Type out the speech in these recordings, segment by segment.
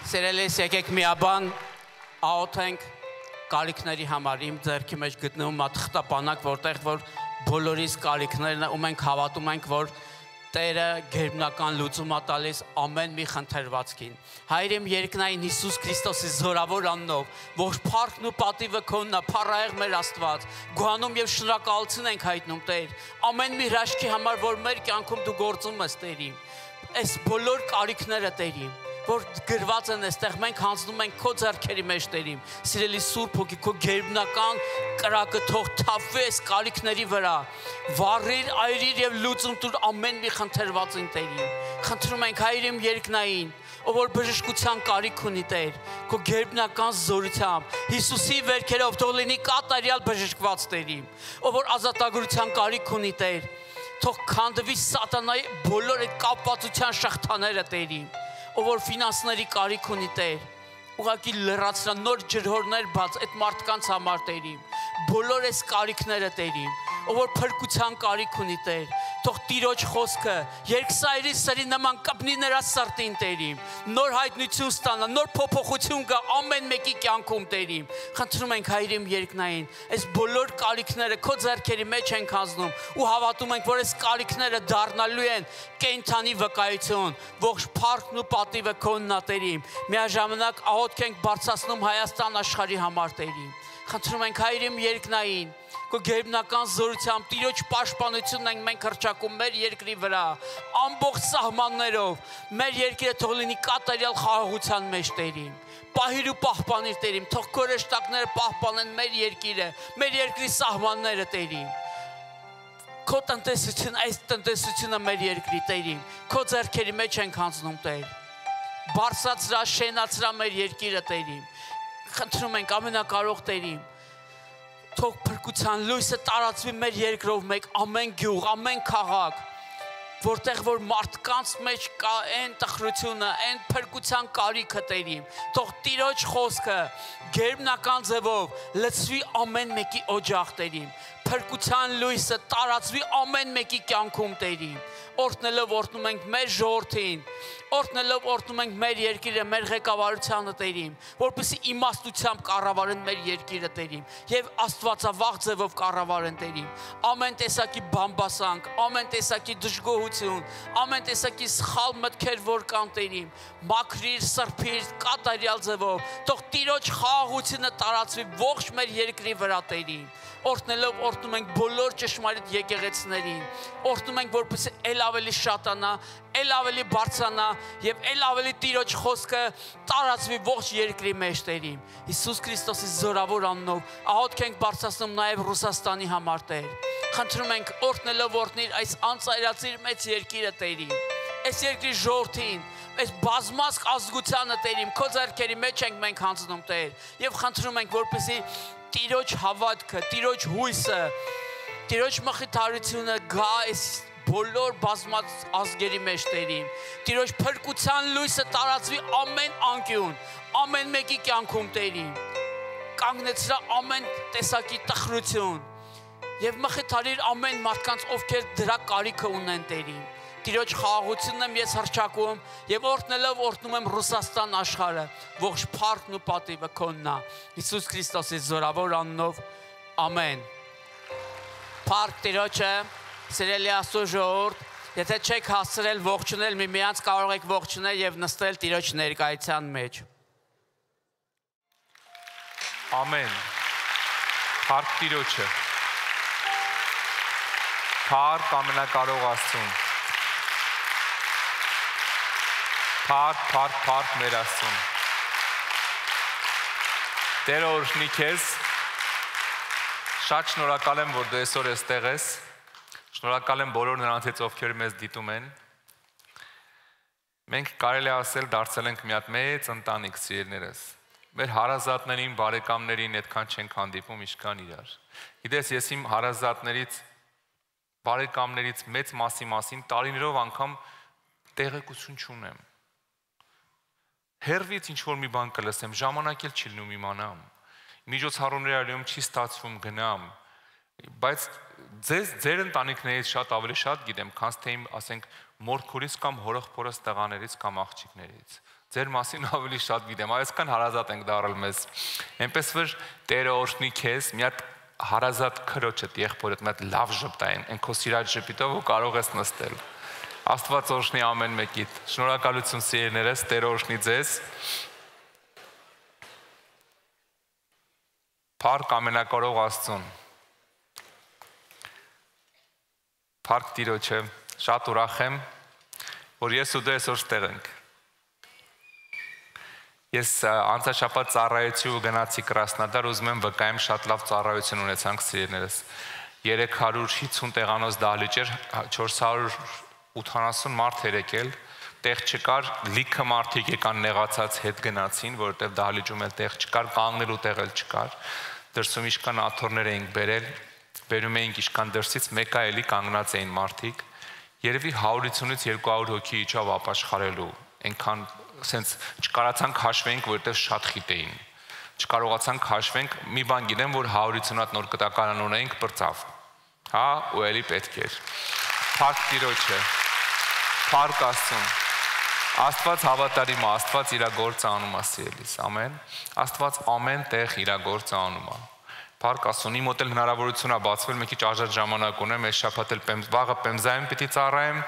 Սիրելիս եկեք միաբան աղոթենք կարիքների համար իմ ձեռքի մեջ գտնվում մատխտաբանակ, որտեղ որ բոլորիս կարիքներն ու մենք հավատում ենք, որ Տերը գերբնական լուծում է տալիս ամեն մի խնդրվածքին։ Հայր իմ երկնային Հիսուս Քրիստոսի զորավոր անունով, որ փառքն ու պատիվը քոնն է, փառահեղ մեր Աստված, գոհանում եւ շնորհակալություն ենք հայտնում Տեր, ամեն մի հրաշքի համար, որ մեր կյանքում դու գործում ես Տերիմ։ Այս բոլոր կարիքները Տերիմ, որ գրված են այստեղ, մենք հանձնում ենք քո ձեռքերի մեջ Տերիմ, սիրելի Սուրբ Հոգի, քո գերբնական կրակը թող թափվի այս կարիքների վրա, վառիր, այրիր եւ լուծում տուր ամեն մի խնդրվածին Տերիմ։ Խնդրում ենք Հայր իմ երկնային, ով որ բժշկության կարիք ունի Տեր, քո գերբնական զորությամբ, Հիսուսի վերքերով թող լինի կատարյալ բժշկված Տերիմ, ով որ ազատագրության կարիք ունի Տեր, թող քանդվի սատանայի բոլոր այդ կապվածության շղթաները Տերիմ, ով որ ֆինանսների կարիք ունի Տեր, ուղղակի լրացրա նոր ջրհորներ բաց այդ մարդկանց համար Տերիմ, բոլոր այս կարիքները Տերիմ, ով որ փրկության կարիք ունի Տեր, թող Տիրոջ խոսքը երկսայրի սրի նման կպնի նրա սրտին Տերիմ, նոր հայտնություն ստանա, նոր փոփոխություն գա ամեն մեկի կյանքում Տերիմ։ Խնդրում ենք Հայր իմ երկնային, այս բոլոր կարիքները քո ձեռքերի մեջ ենք հանձնում ու հավատում ենք, որ այս կարիքները դառնալու են կենդանի վկայություն, ողջ փառքն ու պատիվը քոնն է Տերիմ։ Միաժամանակ աղոթք ենք բարձրացնում Հայաստան աշխարհի համար Տերիմ։ Խնդրում ենք Հայր իմ երկնային, քո գերբնական զորությամբ Տիրոջ պաշտպանությունն ենք մենք հռչակում մեր երկրի վրա, ամբողջ սահմաններով, մեր երկիրը թող լինի կատարյալ խաղաղության մեջ Տերիմ։ Պահիր ու պահպանիր Տերիմ, թող քո հրեշտակները պահպանեն մեր երկիրը, մեր երկրի սահմանները Տերիմ։ Քո տնտեսությունը, այս տնտեսությունը մեր երկրի Տերիմ, քո ձեռքերի մեջ ենք հանձնում Տեր։ Բարձրացրա, շենացրա մեր երկիրը Տերիմ։ Խնդրում ենք ամենակարող Տերիմ, թող փրկության լույսը տարածվի մեր երկրով մեկ ամեն գյուղ, ամեն քաղաք, որտեղ որ մարդկանց մեջ կա այն տխրությունը, այն փրկության կարիքը Տերիմ, թող Տիրոջ խոսքը գերբնական ձևով լցվի ամեն մեկի օջախ Տերիմ, փրկության լույսը տարածվի ամեն մեկի կյանքում Տերիմ, օրհնելով օրհնում ենք մեր ժողովրդին, օրհնելով օրհնում ենք մեր երկիրը, մեր ղեկավարությանը Տերիմ, որպեսզի իմաստությամբ կառավարեն մեր երկիրը Տերիմ եւ աստվածավախ ձևով կառավարեն Տերիմ։ Ամեն տեսակի բամբասանք, ամեն տեսակի դժգոհություն, ամեն տեսակի սխալ մտքեր որ կան Տերիմ, մաքրիր, սրբիր, կատարյալ ձևով, թող Տիրոջ խաղաղությունը տարածվի ողջ մեր երկրի վրա Տերիմ։ Օրհնելով օրհնում ենք բոլոր ճշմարիտ եկեղեցիներին, օրհնում ենք որպեսզի ել ավելի շատանա, ել ավելի բարձրանա եւ ել ավելի Տիրոջ խոսքը տարածվի ողջ երկրի մեջ Տերիմ։ Հիսուս Քրիստոսի զորավոր անունով աղոթք ենք բարձրացնում նաեւ Ռուսաստանի համար Տեր։ Խնդրում ենք օրհնելով օրհնիր այս անծայրածիր մեծ երկիրը Տերիմ։ Այս երկրի ժողովրդին, այս բազմազգ ազգությանը Տերիմ, քո ձեռքերի մեջ ենք մենք հանձնում Տեր եւ խնդրում ենք որպեսզի Տիրոջ հավատքը, Տիրոջ հույսը, Տիրոջ մխիթարությունը գա այս բոլոր բազմած ազգերի մեջ Տերիմ։ Տիրոջ փրկության լույսը տարածվի ամեն անկյուն, ամեն մեկի կյանքում Տերիմ։ Կանգնեցրա ամեն տեսակի տխրություն եւ մխիթարիր ամեն մարդկանց, ովքեր դրա կարիքը ունեն Տերիմ։ Տիրոջ խաղաղությունն եմ ես հռչակում եւ օրհնելով օրհնում եմ Ռուսաստան աշխարհը, ողջ փառքն ու պատիվը քոնն է։ Հիսուս Քրիստոսի զորավոր անունով ամեն։ Փառք Տիրոջը, սիրելի Աստծո ժողովուրդ, եթե չեք հասցրել ողջունել միմյանց, կարող եք ողջունել եւ նստել Տիրոջ ներկայության մեջ։ Ամեն։ Փառք Տիրոջը։ Փառք ամենակարող Աստծուն։ Փառք մեր Աստծուն։ Տերը օրհնի քեզ։ Շատ շնորհակալ եմ, որ դու այսօր այստեղ ես։ Շնորհակալ եմ բոլոր նրանցից, ովքեր մեզ դիտում են։ Մենք կարելի ասել դարձել ենք մի հատ մեծ ընտանիք, սիրելիներս։ Մեր հարազատներին, բարեկամներին այդքան չենք հանդիպում, ինչքան իրար։ Գիտես, ես իմ հարազատներից, բարեկամներից մեծ մասի մասին տարիներով անգամ տեղեկություն չունեմ։ Հերվից ինչ-որ մի բան կլսեմ, ժամանակ էլ չի լինում իմանամ, միջոցառումների այլում չի ստացվում գնամ, բայց ձեր ընտանիքներից շատ ավելի շատ գիտեմ, քան թե իմ, ասենք, մորքորից կամ հորեղբորս տղաներից կամ աղջիկներից, Ձեր մասին ավելի շատ գիտեմ, այսքան հարազատ ենք դառել մեզ։ Այնպես որ Տերը օրհնի քեզ, մի հատ հարազատ քրոջդ, եղբորդ, մի հատ լավ ժպտային, այն քո սիրած ժպիտով ու կարող ես նստել։ Աստված օրհնի ամեն մեկիդ։ Շնորհակալություն սիրելիներս, Տերը օրհնի ձեզ։ Փառք ամենակարող Աստծուն։ Փառք Տիրոջը, շատ ուրախ եմ, որ ես ու դու այսօր տեղ ենք։ Ես անցաշաբաթ ծառայեցի ու գնացի Կրասնոդար, ուզում եմ վկայեմ շատ լավ ծառայություն ունեցանք սիրելիներս։ 350 տեղանոց դահլիճ էր, 480 մարդ էր եկել, տեղ չկար, լիքը մարդիկ եկան նեղացած հետ գնացին, որովհետև դահլիճում էլ տեղ չկար, կանգնելու տեղ էլ չկար։ Դրսում իշքան աթոռներ էինք բերել, բերում էինք իշքան դրսից, մեկը էլի կանգնած էին մարդիկ։ Երևի 150-ից 200 հոգի իջավ ապաշխարելու, այնքան սենց չկարացանք հաշվենք, որովհետև շատ խիտ էին։ Չկարողացանք հաշվենք, մի բան գիտեմ, որ 150 հատ նոր կտակարան ունեինք, պրծավ։ Հա, ու էլի պետք էր։ Փառք Տիրոջը։ Փառք Աստծուն։ Աստված հավատարիմ է, Աստված իր գործը անում է սիրելիս։ Ամեն։ Աստված ամեն տեղ իր գործը անում է։ Փառք Աստծուն, իմ մոտ էլ հնարավորություն է բացվել, մի քիչ ազատ ժամանակ ունեմ, այս շաբաթ էլ վաղը Պեմզայում պիտի ծառայեմ,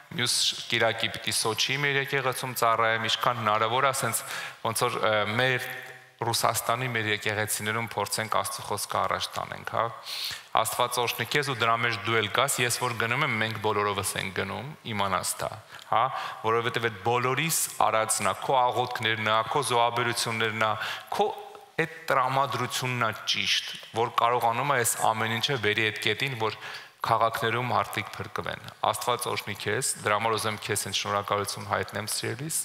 մյուս կիրակի պիտի Սոչի մեր եկեղեցում ծառայեմ, ինչքան հնարավոր է, ասենց ոնց որ մեր Ռուսաստանի մեր եկեղեցիներում փորձենք Աստծո խոսքը առաջ տանենք, հա։ Աստված օրհնի քեզ ու դրա մեջ դու էլ գաս, ես որ գնում եմ, մենք բոլորովս ենք գնում, իմանաս դա, հա, որովհետև այդ բոլորիս արածն է, քո աղոթքներն է, քո զոհաբերություններն է, քո այդ տրամադրությունն է ճիշտ, որ կարողանում է այս ամեն ինչը բերի այդ կետին, որ քաղաքներում մարդիկ փրկվեն։ Աստված օրհնի քեզ, դրա համար ուզեմ քեզ հենց շնորհակալություն հայտնեմ սիրելիս։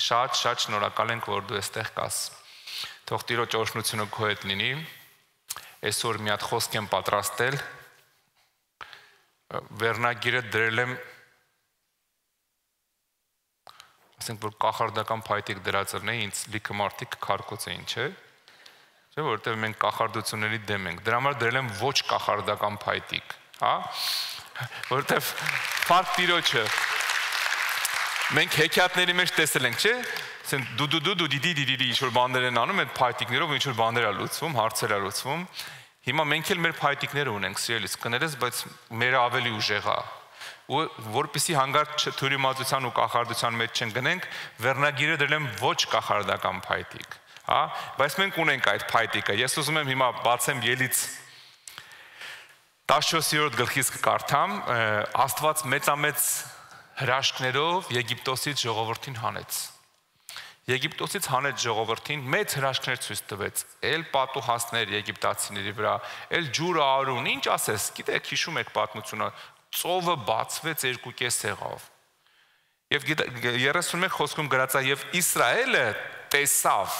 Շատ շնորհակալ ենք, որ դու այստեղ կաս։ Թող Տիրոջ օրհնությունը քո հետ լինի։ Այսօր մի հատ խոսք եմ պատրաստել։ Վերնագիրը դրել եմ, ասենք որ կախարդական փայտիկ դրածրն է, ինձ լիքը մարդիկ քարկոց էին, չէ՞։ Չէ՞, որովհետև մենք կախարդությունների դեմ ենք։ Դրա համար դրել եմ ոչ կախարդական փայտիկ, հա։ Որովհետև Փառք Տիրոջը։ Մենք հեքիաթների մեջ տեսել ենք, չէ՞։ Ասեն դու դիդի ինչ որ բաներ են անում, այդ փայտիկներով ինչ որ բաներ է լուծվում, հարցեր է լուծվում։ Հիմա մենք էլ մեր փայտիկները ունենք, սիրելիս, կներես, բայց մերը ավելի ուժեղ է։ Ու որպեսզի հանգարտ թյուրիմացության ու կախարդության մեջ չընկնենք, վերնագիրը դրել եմ ոչ կախարդական փայտիկ, հա, բայց մենք ունենք այդ փայտիկը։ Ես ուզում եմ հիմա բացեմ Ելից 14-րդ գլխից կկարդամ, Աստված մեծամեծ հրաշքներով Եգիպտոսից ժողովրդին հանեց։ Եգիպտոսից հանեց ժողովրդին, մեծ հրաշքներ ցույց տվեց, էլ պատուհասներ եգիպտացիների վրա, էլ ջուրը արուն, ինչ ասես, գիտեք, հիշում եք պատմությունը, ծովը բացվեց 2 եղավ։ Եվ 31 խոսքում գրած է, եւ Իսրայելը տեսավ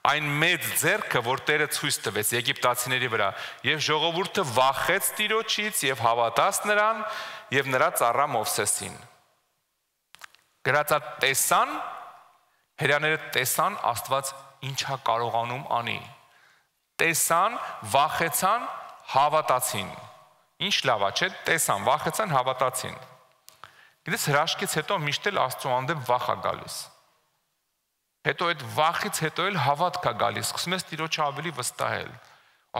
այն մեծ ձեռքը, որ Տերը ցույց տվեց եգիպտացիների վրա, եւ ժողովուրդը վախեց Տիրոջից եւ հավատաց նրան եւ նրա ծառա Մովսեսին։ Գրածա տեսան, հրյաները տեսան Աստված ինչա կարողանում անի։ Տեսան, վախեցան, հավատացին։ Ինչ լավ է, չէ՞, տեսան, վախեցան, հավատացին։ Գիտես, հրաշքից հետո միշտ էլ Աստծո հանդեպ վախ է գալիս։ Հետո այդ վախից հետո էլ հավատք է գալիս, սկսում ես Տիրոջը ավելի վստահել։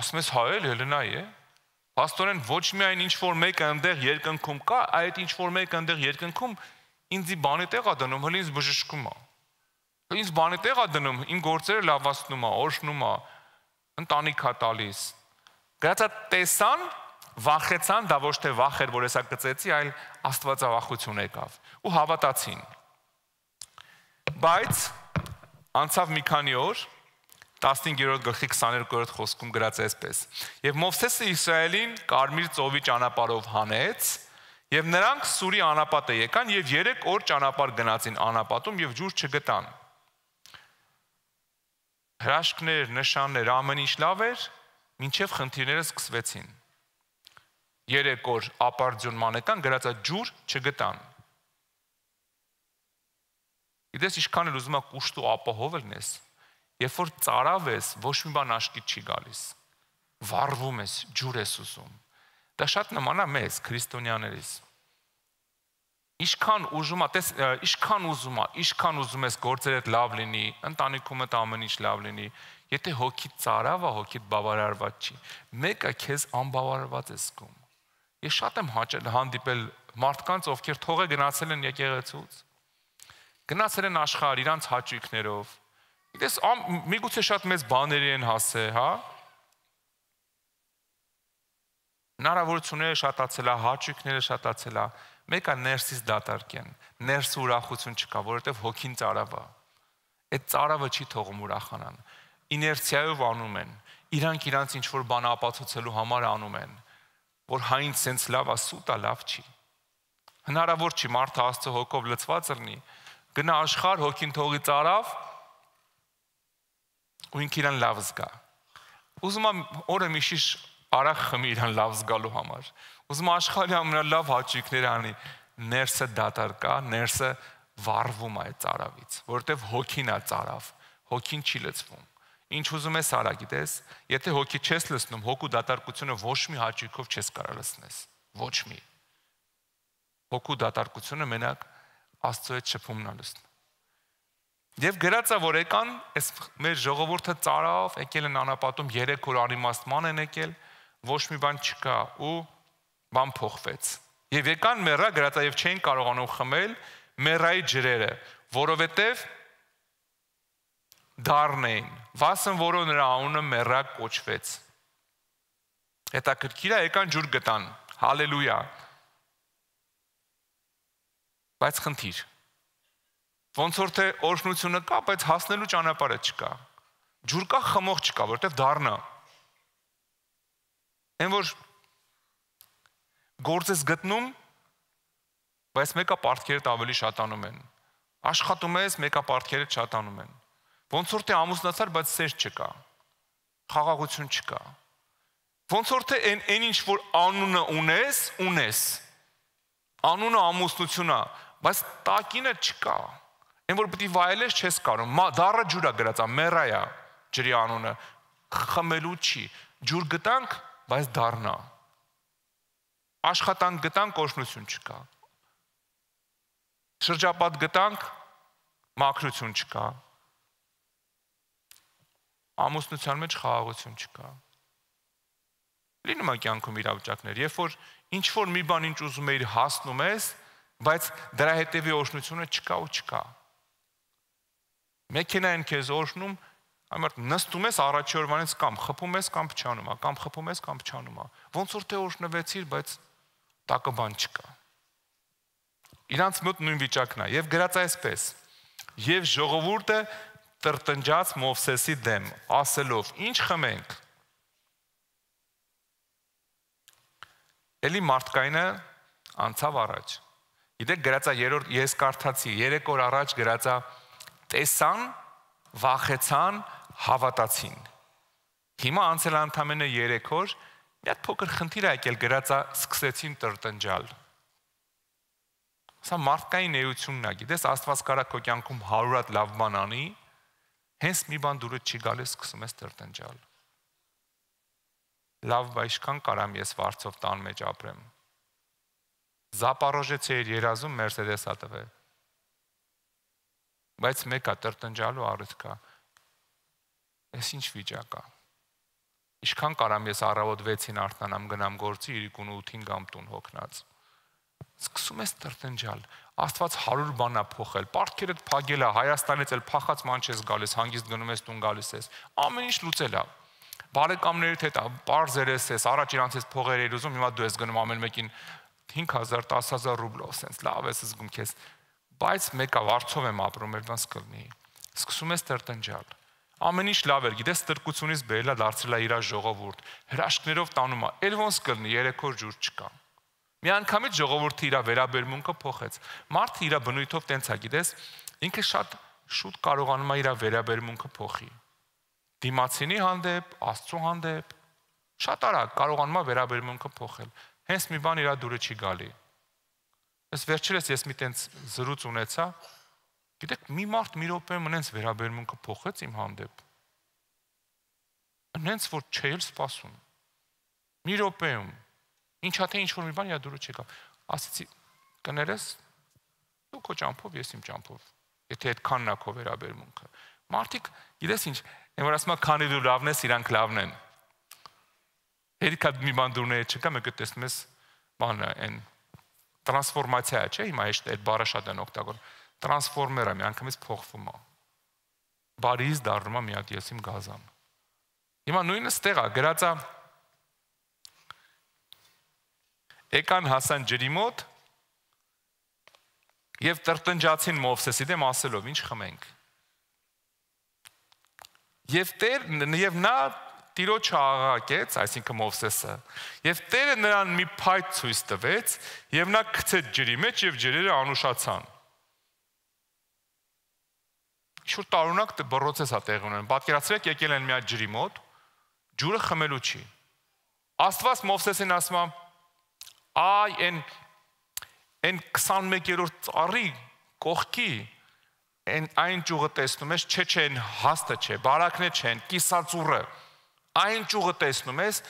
Ասում ես, հա էլ Հելենա է։ Փաստորեն ոչ միայն ինչ որ մեկը այնտեղ երկնքում կա, այդ ինչ որ մեկը այնտեղ երկնքում ինձի բանի տեղ է դնում, հələ ինձ բժշկում է։ Ինձ բանի տեղ է դնում, իմ գործերը լավացնում է, օրհնում է, ընտանիք է տալիս։ Գրածա տեսան, վախեցան, դա ոչ թե վախ էր, որ հեսա գծեցի, այլ աստվածավախություն եկավ ու հավատացին։ Բայց անցավ մի քանի օր, 15-րդ գլխի 22-րդ խոսքում գրած է այսպես. Եվ Մովսեսը Իսրայելին Կարմիր ծովի ճանապարհով հանեց, եւ նրանք Սուրի անապատը եկան եւ 3 օր ճանապարհ գնացին անապատում եւ ջուր չգտան։ Հրաշքներ, նշաններ, ամեն ինչ լավ էր, մինչև խնդիրները սկսվեցին։ 3 օր ապարդյունման եկան, գրած է ջուր չգտան։ Գիտես, ինչքան էլ ուզում ա կուշտ ու ապահով լինես, երբ որ ծարավ ես, ոչ մի բան աշկիտ չի գալիս։ Վառվում ես, ջուր ես ուզում։ Դա շատ նման է մեզ, քրիստոնյաներիս։ Ինչքան ուզում ես գործերդ լավ լինի, ընտանիքումդ ամեն ինչ լավ լինի, եթե հոգիդ ծարավը, հոգիդ բավարարված չի, մեկը քեզ անբավարարված է զգում։ Ես շատ եմ հանդիպել մարդկանց, ովքեր թողը գնացել են եկեղեցուց, գնացել են աշխարհ իրանց հաճույքներով։ Գիտես, միգուցե շատ մեծ բաների են հասել, հա։ Հնարավորությունները շատացել է, հաճույքները շատացել է, մեկը ներսից դատարկ են, ներսը ուրախություն չկա, որովհետև հոգին ծարավ է։ Այդ ծարավը չի թողում ուրախանան։ Իներցիայով անում են, իրանք ինչ որ բան ապացուցելու համար անում են, որ հայն սենց լավ է, սուտ է, լավ չի։ Հնարավոր չի մարդը Աստծո հոգով լցված լինի, գնա աշխարհ, հոգին թողի ծարավ, ու ինքը իրան լավ զգա։ Ուզում եմ օրը միշտ արագ խմի իրան լավ զգալու համար։ Ուզում աշխարհի ամենալավ հաճույքները անի, ներսը դատարկա, ներսը վառվում է այդ ծարավից, որովհետև հոգին է ծարավ, հոգին չի լցվում։ Ինչ ուզում ես արա, գիտես, եթե հոգի չես լցնում, հոգու դատարկությունը ոչ մի հաճույքով չես կարող լցնես, ոչ մի։ Հոգու դատարկությունը մենակ Աստծո հետ շփումն է լցնում։ Եվ գրածա, որ եկան, այս մեր ժողովուրդը ծարավ, եկել են անապատում 3 օր անիմաստման են եկել, ոչ մի բան չկա ու բան փոխվեց։ Եվ եկան մեռա, գրածա, եւ չէին կարողանում խմել մեռայի ջրերը, որովհետեւ դառն էին, վասն որոնց նրա անունը մեռա կոչվեց։ Հետաքրքիր է, եկան ջուր գտան, հալելույա։ Բայց խնդիր։ Ոնց որ թե օրհնությունը կա, բայց հասնելու ճանապարհը չկա։ Ջուր կա, խմող չկա, որովհետև դառնա։ Այն որ գործ ես գտնում, բայց մեկը պարտքերդ ավելի շատանում են։ Աշխատում ես, մեկը պարտքերդ շատանում են։ Ոնց որ թե ամուսնացար, բայց սեր չկա։ Խաղաղություն չկա։ Ոնց որ թե այն ինչ որ անունը ունես։ Անունը ամուսնությունն է, բայց տակինը չկա։ Այն որ պետք է վայելես չես կարող։ Դառը ջուր է գրած, մեռայա ջրի անունը, խմելու չի։ Ջուր գտանք, բայց դառնա։ Աշխատանք գտանք, օրհնություն չկա։ Շրջապատ գտանք, մաքրություն չկա։ Ամուսնության մեջ խաղաղություն չկա։ Լինում է կյանքում իրավիճակներ, երբ որ ինչ որ մի բան ինչ ուզում ես հասնում ես, բայց դրա հետևի օրհնությունը չկա ու չկա։ Մեքենային քեզ օրհնում, այմարդ նստում ես առաջի օրվանից կամ խփում ես կամ փչանում է, կամ խփում ես կամ փչանում է։ Ոնց որ թե օրհնվեցիր, բայց տակը բան չկա։ Իրանց մոտ նույն վիճակն է, եւ գրած այսպես. եւ ժողովուրդը տրտնջաց Մովսեսի դեմ, ասելով. ինչ խմենք։ Էլի մարդկայինը անցավ առաջ։ Գիտեք, գրածա ես կարդացի 3 օր առաջ գրածա տեսան, վախեցան, հավատացին։ Հիմա անցել ընդամենը 3 օր, մի հատ փոքր խնդիր է եկել, գրածա սկսեցին տրտնջալ։ Սա մարդկային էությունն է, գիտես, Աստված կարա քո կյանքում 100 հատ լավ բան անի, հենց մի բան դուրը չի գալիս, սկսում ես տրտնջալ։ Լավ, ինչքան կարամ ես վարձով տան մեջ ապրեմ։ Զապարոժեցի էր երազում Մերսեդեսա տվել։ Բայց մեկա տրտնջալու առիթ կա։ Այս ինչ վիճակ է։ Ինչքան կարամ ես առավոտ 6-ին արթնանամ, գնամ գործի, 2-8-ին գամ տուն հոգնած։ Սկսում ես տրտնջալ։ Աստված 100 բան է փոխել։ Պարտքերդ փակել է, Հայաստանից էլ փախած ման չես գալիս, հանգիստ գնում ես տուն գալիս ես։ Ամեն ինչ լուծել է։ Բարեկամներիդ հետ բարձր ես, առաջ իրանցից փողեր էր ուզում, հիմա դու ես գնում ամեն մեկին 5000, 10000 ռուբլով, սենց լավ ես զգում քեզ։ Բայց մեկը վարձով եմ ապրում, էլ ոնց կլինի։ Սկսում ես տրտնջալ։ Ամեն ինչ լավ էր, գիտես, ստրկությունից բերել է, դարձել է իր ժողովուրդ։ Հրաշքներով տանում է, էլ ոնց կլինի, 3 օր ջուր չկա։ Մի անգամից ժողովուրդը իր վերաբերմունքը փոխեց։ Մարդը իր բնույթով տենց է, գիտես, ինքը շատ շուտ կարողանում է իր վերաբերմունքը փոխի։ Դիմացինի հանդեպ, Աստծո հանդեպ, շատ արագ կարողանում է վերաբերմունքը փոխել։ Հենց մի բան իր դուրը չի գալի։ Ես վերջերս ես մի տենց զրույց ունեցա, գիտեք, մի մարդ մի րոպեում ինձ վերաբերմունքը փոխեց իմ հանդեպ։ Ինձ որ չէի սպասում։ Մի րոպեում Ինչա թե ինչ որ մի բան իր դուրը չեկա։ Ասացի, կներես, Դու քո ճամփով, ես իմ ճամփով։ Եթե այդքանն է քո վերաբերմունքը։ Մարդիկ, գիտես ինչ, այն որ ասում են, քանի դու լավն ես, իրանք լավն են։ Հերիքա մի բան դուրները չկա, մեկը տեսնում ես, բանը այն տրանսֆորմացիա է, չէ՞, հիմա այդ բառը շատ են օգտագործում։ Տրանսֆորմերը մի անգամից փոխվում է։ Բարից դառնում է մի հատ եսիմ գազան։ Հիմա նույնը ստեղ է, գրածա եկան հասան ջրի մոտ եւ տրտնջացին Մովսեսի դեմ ասելով ինչ խմենք։ Եվ նա Տիրոջը աղաղակեց, այսինքն Մովսեսը, եւ Տերը նրան մի փայտ ցույց տվեց, եւ նա գցեց ջրի մեջ եւ ջրերը անուշացան։ Շուտ տարօրինակ բռոցես է տեղի ունենում։ Պատկերացրեք, եկել են մի հատ ջրի մոտ, ջուրը խմելու չի։ Աստված Մովսեսին ասում է. «Այ այն 21-րդ ծառի կողքի այն ճյուղը տեսնում ես, չէ, այն հաստը չէ, բարակն չեն, կիսածուռը, այն ճյուղը տեսնում ես,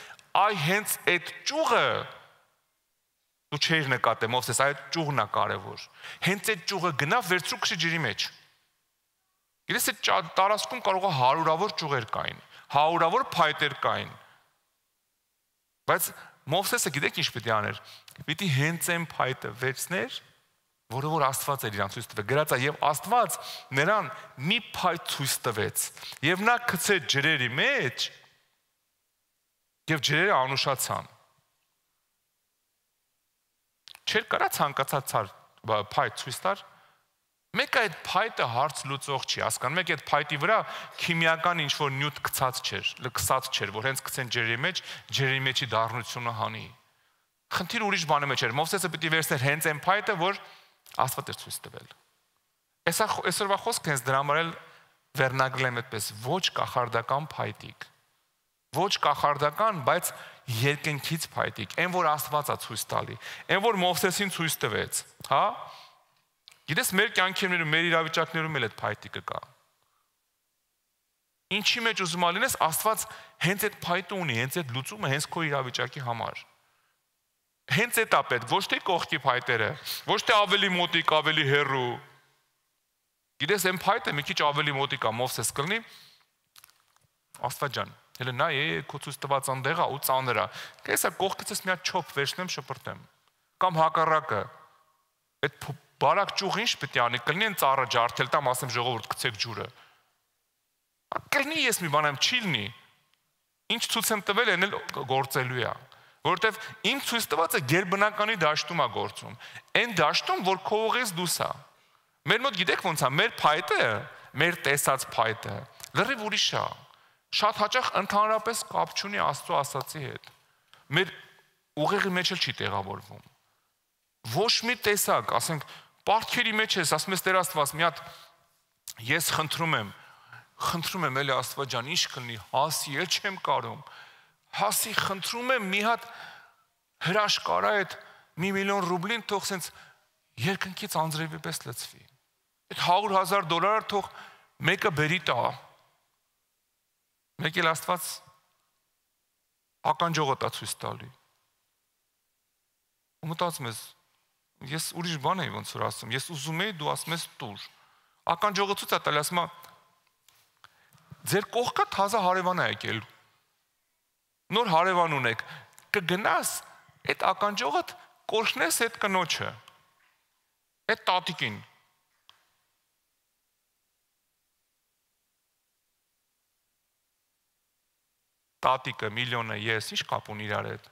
այ հենց այդ ճյուղը դու չէիր նկատել, Մովսես, այդ ճյուղն է կարևոր։ Հենց այդ ճյուղը գնա վերցրու քշի ջրի մեջ։ Գիտես այդ տարածքում կարող է հարյուրավոր ճյուղեր կային, հարյուրավոր փայտեր կային։ Բայց Մովսեսը գիտեք ինչ պետք է աներ։ Պիտի հենց այն փայտը վերցներ, որը որ Աստված էր իրան ցույց տվել։ Գրած է եւ Աստված նրան մի փայտ ցույց տվեց։ Եվ նա գցեց ջրերի մեջ եւ ջրերը անուշացան։ Չէր կարա ցանկացած փայտ ցույց տար։ Մեկ այդ փայտը հարց լուծող չի, հասկանում եք, այդ փայտի վրա քիմիական ինչ-որ նյութ գցած չէր, որ հենց գցեն ջրերի մեջ, ջրերի մեջի դառնությունը հանի։ Խնդիր ուրիշ բանի մեջ էր։ Մովսեսը պիտի վերցներ հենց այն փայտը, որ Աստված էր ցույց տվել։ Այսօրվա խոսքը հենց դրա համար էլ վերնագրել եմ այդպես, ոչ կախարդական փայտիկ։ Ոչ կախարդական, բայց երկնքից փայտիկ, այն որ Աստված է ցույց տալի, այն որ Մովսեսին ցույց տվեց, հա։ Գիտես մեր կյանքերում, մեր իրավիճակներում էլ այդ փայտիկը կա։ Ինչի մեջ ուզում ալինես, Աստված հենց այդ փայտը ունի, հենց այդ լուծումը հենց քո իրավիճակի համար։ Հենց այդ է պետք, ոչ թե կողքի փայտերը, ոչ թե ավելի մոտիկ, ավելի հեռու։ Գիտես այն փայտը մի քիչ ավելի մոտիկ է, Մովսես կլինի, Աստված ջան, հələ նա է քո ցույց տված անդեղա ու ծանր է։ Կեսա կողքից մի հատ չոփ վերցնեմ, շպրտեմ։ Կամ հակառակը։ Այդ բարակ ճյուղ ինչ պետք է անի, կլինի են ծառը ջարդել, տամ ասեմ ժողովուրդ գցեք ջուրը։ Կլինի ես մի բան եմ, չի լինի։ Ինչ ցույց եմ տվել, այն էլ գործելու է։ Որովհետև իմ ցույց տվածը գերբնականի դաշտում է գործում։ Այն դաշտում, որ քո ուղից դուրս է։ Մեր մոտ գիտեք ոնց է, մեր փայտը, մեր տեսած փայտը, լրիվ ուրիշ է։ Շատ հաճախ ընդհանրապես կապ չունի Աստծո ասածի հետ։ Մեր ուղեղի մեջ էլ չի տեղավորվում։ Ոչ մի տեսակ, ասենք, պարտքերի մեջ ես, ասում ես Տեր Աստված, մի հատ ես խնդրում եմ էլի Աստված ջան, ինչ կլինի, հասի, էլ չեմ կարող։ Հասի, խնդրում եմ մի հատ հրաշքարա այդ 1 միլիոն ռուբլին թող սենց երկնքից անձրևի պես լցվի։ Այդ $100,000 թող մեկը բերի տա։ Մեկ էլ Աստված ականջողը տա ցույց տալի։ Ու մտածում ես, ես ուրիշ բան էի ոնց որ ասում, ես ուզում էի դու ասում ես տուր։ Ականջողը ցույց է տալի, ասում է ձեր կողքը թազա հարևան է եկել։ Նոր հարևան ունեք, կգնաս, այդ ականջողդ կորշնես այդ կնոջը, այդ տատիկին։ Տատիկը, միլիոնը, ես, ինչ կապ ունի իրար հետ։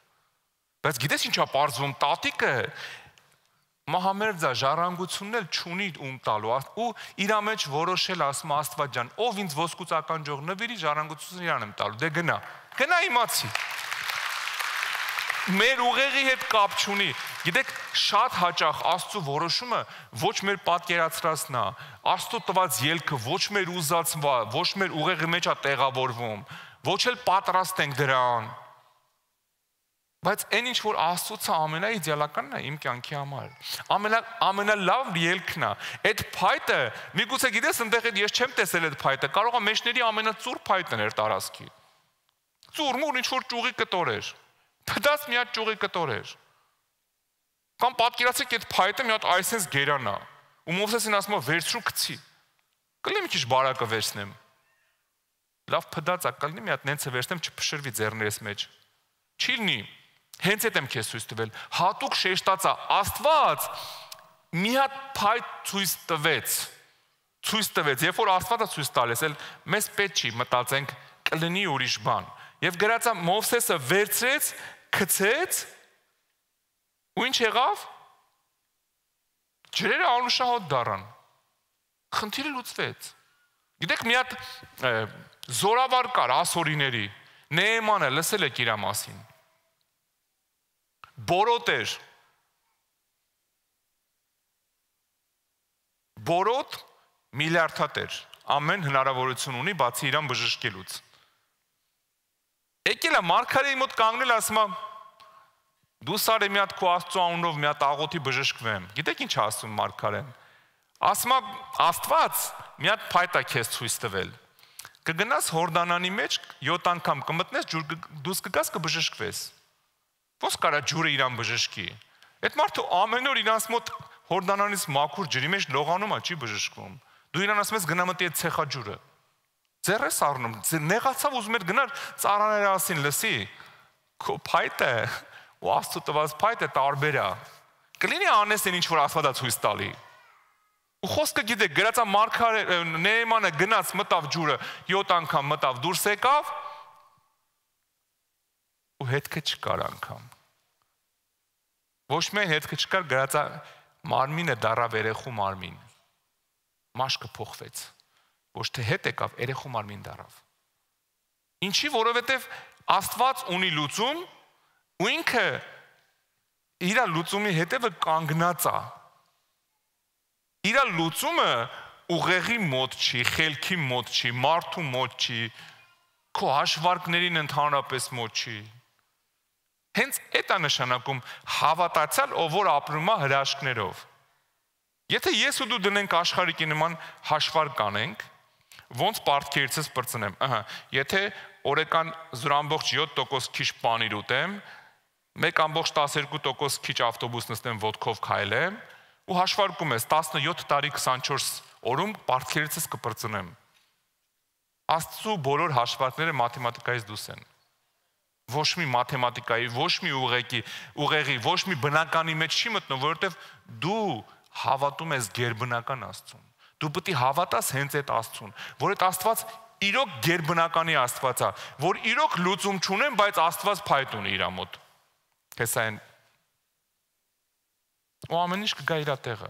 Բայց գիտես ինչա պարզվում, տատիկը մահամերձա ժառանգությունն էլ չունի ում տալու ու իր մեջ որոշել ասում Աստված ջան, ով ինձ ոսկուց ականջող նվիրի, ժառանգությունն իրան եմ տալու, դե գնա իմացի։ Մեր ուղեղի հետ կապ չունի։ Գիտեք, շատ հաճախ Աստծո որոշումը ոչ մեր պատկերացրածն է, Աստծո տված ելքը ոչ մեր ուզածն է, ոչ մեր ուղեղի մեջ է տեղավորվում, ոչ էլ պատրաստ ենք դրան։ Բայց այն ինչ որ Աստծո ամենաիդեալականն է իմ կյանքի համար։ Ամենալավ ելքն է։ Այդ փայտը, միգուցե գիտես, այնտեղ ես չեմ տեսել այդ փայտը, կարող է մեջների ամենածուր փայտն էր տարածքի։ Ծուրմուր ինչ որ ճյուղի կտոր էր։ Փդած մի հատ ճյուղի կտոր էր։ Կամ պատկերացրեք այդ փայտը մի հատ այսպես գերան է։ Ու Մովսեսին ասում է վերցրու գցի։ Կլինի մի քիչ բարակը վերցնեմ։ Լավ փդած է, կլինի մի հատ նենցը վերցնեմ չփշրվի ձեռներս մեջ։ Չի լինի։ Հենց այդ եմ քեզ ցույց տվել։ Հատուկ շեշտած է Աստված մի հատ փայտ ցույց տվեց։ Երբ որ Աստվածը ցույց տալիս, էլ մեզ պետք չի մտածենք կլինի ուրիշ բան։ Եվ գրած է Մովսեսը վերցրեց, գցեց ու ինչ եղավ։ Ջրերը անուշահոտ դառան։ Խնդիրը լուծվեց։ Գիտեք, մի հատ զորավար կար ասորիների, Նեեմանը, լսել եք իր մասին։ Բորոտ էր։ Բորոտ միլիարդատ էր, ամեն հնարավորություն ունի, բացի իրան բժշկելուց։ Եկել է մարգարեի մոտ կանգնել, ասում է, դու սարե մի հատ քո Աստծո անունով մի հատ աղոթի բժշկվեմ։ Գիտեք ինչ ասում մարգարեն։ Ասում է, Աստված մի հատ փայտ է քեզ ցույց տվել։ Կգնաս Հորդանանի մեջ 7 անգամ կմտնես, ջուր դուրս կգաս կբժշկվես։ Ոնց կարա ջուրը իրան բժշկի։ Այդ մարդը ամեն օր իրանց մոտ Հորդանանից մաքուր ջրի մեջ լողանում է, չի բժշկվում։ Դու իրան ասում ես գնա մտի այդ ցեխաջուրը։ Ձեռ ես առնում, նեղացավ ուզում էր գնալ ծառաները ասին, լսի, քո փայտը ու Աստծո տված փայտը տարբեր է։ Կլինի անես այն ինչ որ Աստվածը ցույց տալի։ Ու խոսքը գիտեք, գրած է մարգարե Նեեմանը գնաց մտավ ջուրը 7 անգամ մտավ դուրս եկավ ու հետքը չկար անգամ։ Ոչ միայն հետքը չկար, գրած է մարմինը դառավ երեխու մարմին։ Մաշկը փոխվեց։ Ոչ թե հետ եկավ, երեխու մարմին դառավ։ Ինչի, որովհետև Աստված ունի լուծում ու ինքը իր լուծումի հետևը կանգնած է։ Իր լուծումը ուղեղի մոտ չի, խելքի մոտ չի, մարդու մոտ չի, քո հաշվարկներին ընդհանրապես մոտ չի։ Հենց այդ է նշանակում հավատացյալ, ով որ ապրում է հրաշքներով։ Եթե ես ու դու դնենք աշխարհիկի նման հաշվարկ անենք, ոնց պարտքերից բրծնեմ։ Եթե օրական 0.7% քիչ պանիր ուտեմ, 1.12% քիչ ավտոբուս նստեմ ոտքով քայլեմ, ու հաշվարկում ես 17 տարի 24 օրում պարտքերից կբրծնեմ։ Աստծո բոլոր հաշվարկները մաթեմատիկայից դուրս են։ Ոչ մի մաթեմատիկայի, ոչ մի ուղեղի, ոչ մի բնականի մեջ չի մտնում, որովհետև դու հավատում ես գերբնական Աստծուն։ Դու պետք է հավատաս հենց այդ Աստծուն, որ այդ Աստված իրոք գերբնականի Աստված է, որ իրոք լուծում չունեն, բայց Աստված փայտ ունի իր մոտ։ Հեսային ու ամեն ինչ կգա իր տեղը,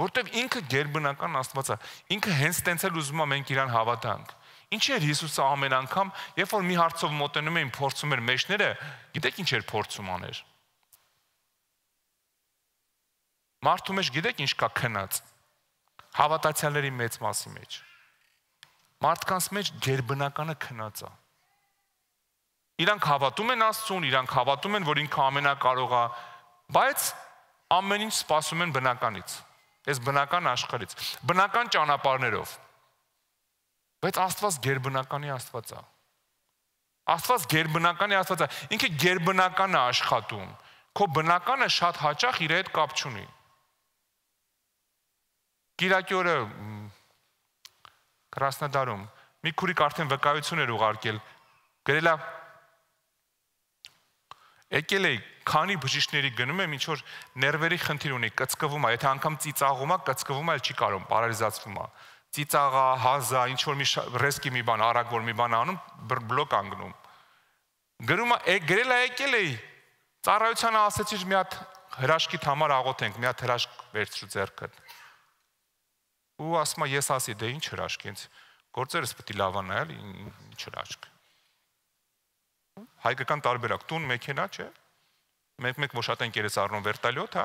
որտեվ ինքը գերբնական Աստված է, ինքը հենց տենց էլ ուզում է մենք իրան հավատանք։ Ինչ էր Հիսուսը ամեն անգամ, երբ որ մի հարցով մոտենում էին, փորձում էր մեջները, գիտեք ինչ էր փորձում աներ։ Մարդու մեջ գիտեք ինչ կա քնած, հավատացյալների մեծ մասի մեջ։ Մարդկանց մեջ գերբնականը քնած է։ Իրանք հավատում են Աստծուն, իրանք հավատում են, որ ինքը ամենակարող է, բայց ամեն ինչ սպասում են բնականից, այս բնական աշխարհից, բնական ճանապարհներով։ Բայց Աստված գերբնականի Աստված է։ Աստված գերբնականի Աստված է, ինքը գերբնական է աշխատում։ Քո բնականը շատ հաճախ իր հետ կապ չունի։ Կիրակի օրը Կրասնոդարում մի քուրիկ արդեն վկայություն էր ուղարկել, գրել է եկել է քանի բժիշկների գնում եմ, ինչ որ ներվերի խնդիր ունի, կծկվում է, եթե անգամ ծիծաղում է, կծկվում է, չի կարող, պարալիզացվում է։ Ծիծաղա, հազա, ինչ որ մի ռեսկի մի բան, արագ որ մի բան անում, բլոկ անգնում։ Գրում է, գրել է եկել է, ծառայությանը ասեցիր մի հատ հրաշքիդ համար աղոթենք, մի հատ հրաշք վերցրու ձեռքդ։ Ու ասում է, ես ասի, դե ինչ հրաշք, ինձ գործերս պետք է լավանա, էլի, ինչ հրաշք։ Հայկական տարբերակ, տուն, մեքենա, չէ։ Մեկ ոչատեն կերես առնում վերտալյոտ, հա։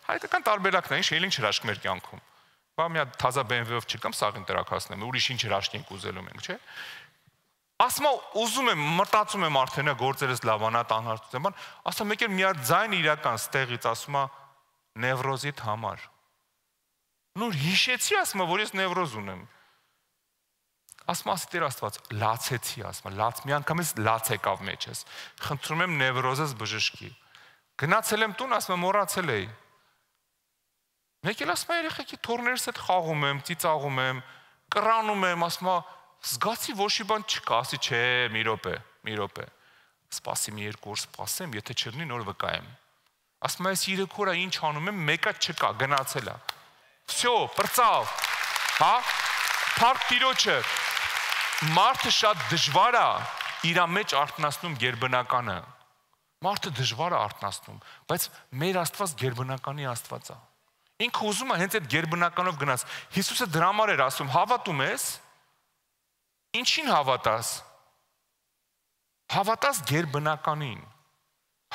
Հայկական տարբերակն է, ինչ հրաշք մեր կյանքում։ Բա մի հատ թազա BMW-ով չկամ, սաղին տրակացնեմ, ուրիշ ինչ հրաշք ենք ուզելու մենք, չէ։ Ասում եմ, ուզում եմ, մտածում եմ արդեն գործերս լավանա, տանհարցություն, բան, ասում եկել մի հատ ձայն իրական ստեղից, ասում է նևրոզիդ համար։ Նոր հիշեցի, ասում է, որ ես նևրոզ ունեմ։ Ասում ասի Տեր Աստված, լացեցի, ասում մի անգամից լաց եկավ մեջս։ Խնդրում եմ, նևրոզս բժշկի։ Գնացել եմ տուն, ասում եմ, մոռացել էի։ Ասում եմ, Տեր Աստված, մի անգամից լաց եկավ մեջս։ Խնդրում եմ, նևրոզս բժշկի։ Գնացել եմ տուն, ասում եմ, մոռացել էի։ Ասում եմ, Տեր Աստված, մի անգամից լաց եկավ մեջս։ Խնդրում եմ, նևրոզս բժշկի։ Մեկ էլ ասում է երեխեքի թորներս հետ խաղում եմ, ծիծաղում եմ, կռանում եմ, ասում է զգացի ոչ մի բան չկա, ասի չէ, մի րոպե։ Սպասի մի 2 օր սպասեմ, եթե չլինի նոր վկայեմ։ Ասում է այս 3 օր ինչ անում եմ, մեկը չկա, գնացել է։ Всё, պրծավ։ Հա? Փառք Տիրոջը։ Մարդը շատ դժվար է իր մեջ արթնացնում գերբնականը։ Մարդը դժվար է արթնացնում, բայց մեր Աստված գերբնականի Աստված է։ Ինքը ուզում է հենց այդ գերբնականով գնաս։ Հիսուսը դրա համար էր ասում, հավատում ես։ Ինչին հավատաս։ Հավատաս գերբնականին։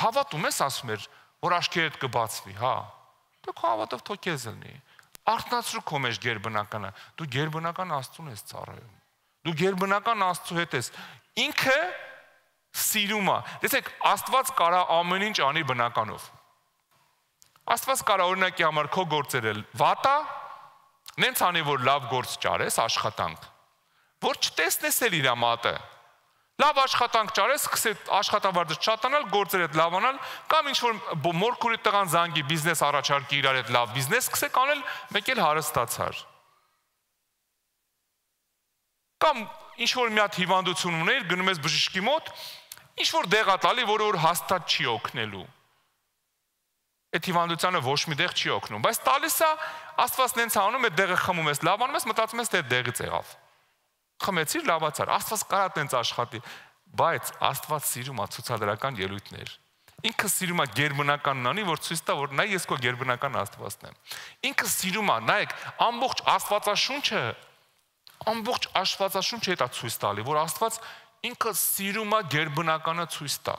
Հավատում ես, ասում էր, որ աչքերդ կբացվի, հա։ Դու քո հավատով թող քեզ լինի։ Արթնացրու քո մեջ գերբնականը։ Դու գերբնական Աստծուն ես ծառայում։ Դու գերբնական Աստծու հետ ես։ Ինքը սիրում է։ Տեսեք, Աստված կարա ամեն ինչ անի բնականով։ Աստված կարա օրինակի համար քո գործերը վատա, նենց անի, որ լավ գործ ճարես, աշխատանք, որ չտեսնես էլ իր մատը։ Լավ աշխատանք ճարես, սկսես աշխատավարձը շատանալ, գործերդ լավանալ, կամ ինչ-որ մորքուրի տղան զանգի, բիզնես առաջարկի իրար հետ լավ բիզնես, սկսեք անել, մեկ էլ հարստացար։ Կամ ինչ-որ մի հատ հիվանդություն ուներ, գնում ես բժշկի մոտ, ինչ-որ դեղ ա տալի, որ հաստատ չի օգնելու։ Այդ հիվանդությանը ոչ մի դեղ չի օգնում, բայց տալիս է, Աստված նենց անում, այդ դեղը խմում ես, լավանում ես, մտածում ես, թե այդ դեղից եղավ։ Խմեցիր, լավացար, Աստված կարա տենց աշխատի, բայց Աստված սիրում է ցուցադրական ելույթներ։ Ինքը սիրում է գերբնականն անի, որ ցույց տա, որ նա ես քո գերբնական Աստվածն եմ։ Ինքը սիրում է, նայեք, ամբողջ Աստվածաշունչը դա ցույց տալի, որ Աստված ինքը սիրում է գերբնականը ցույց տա։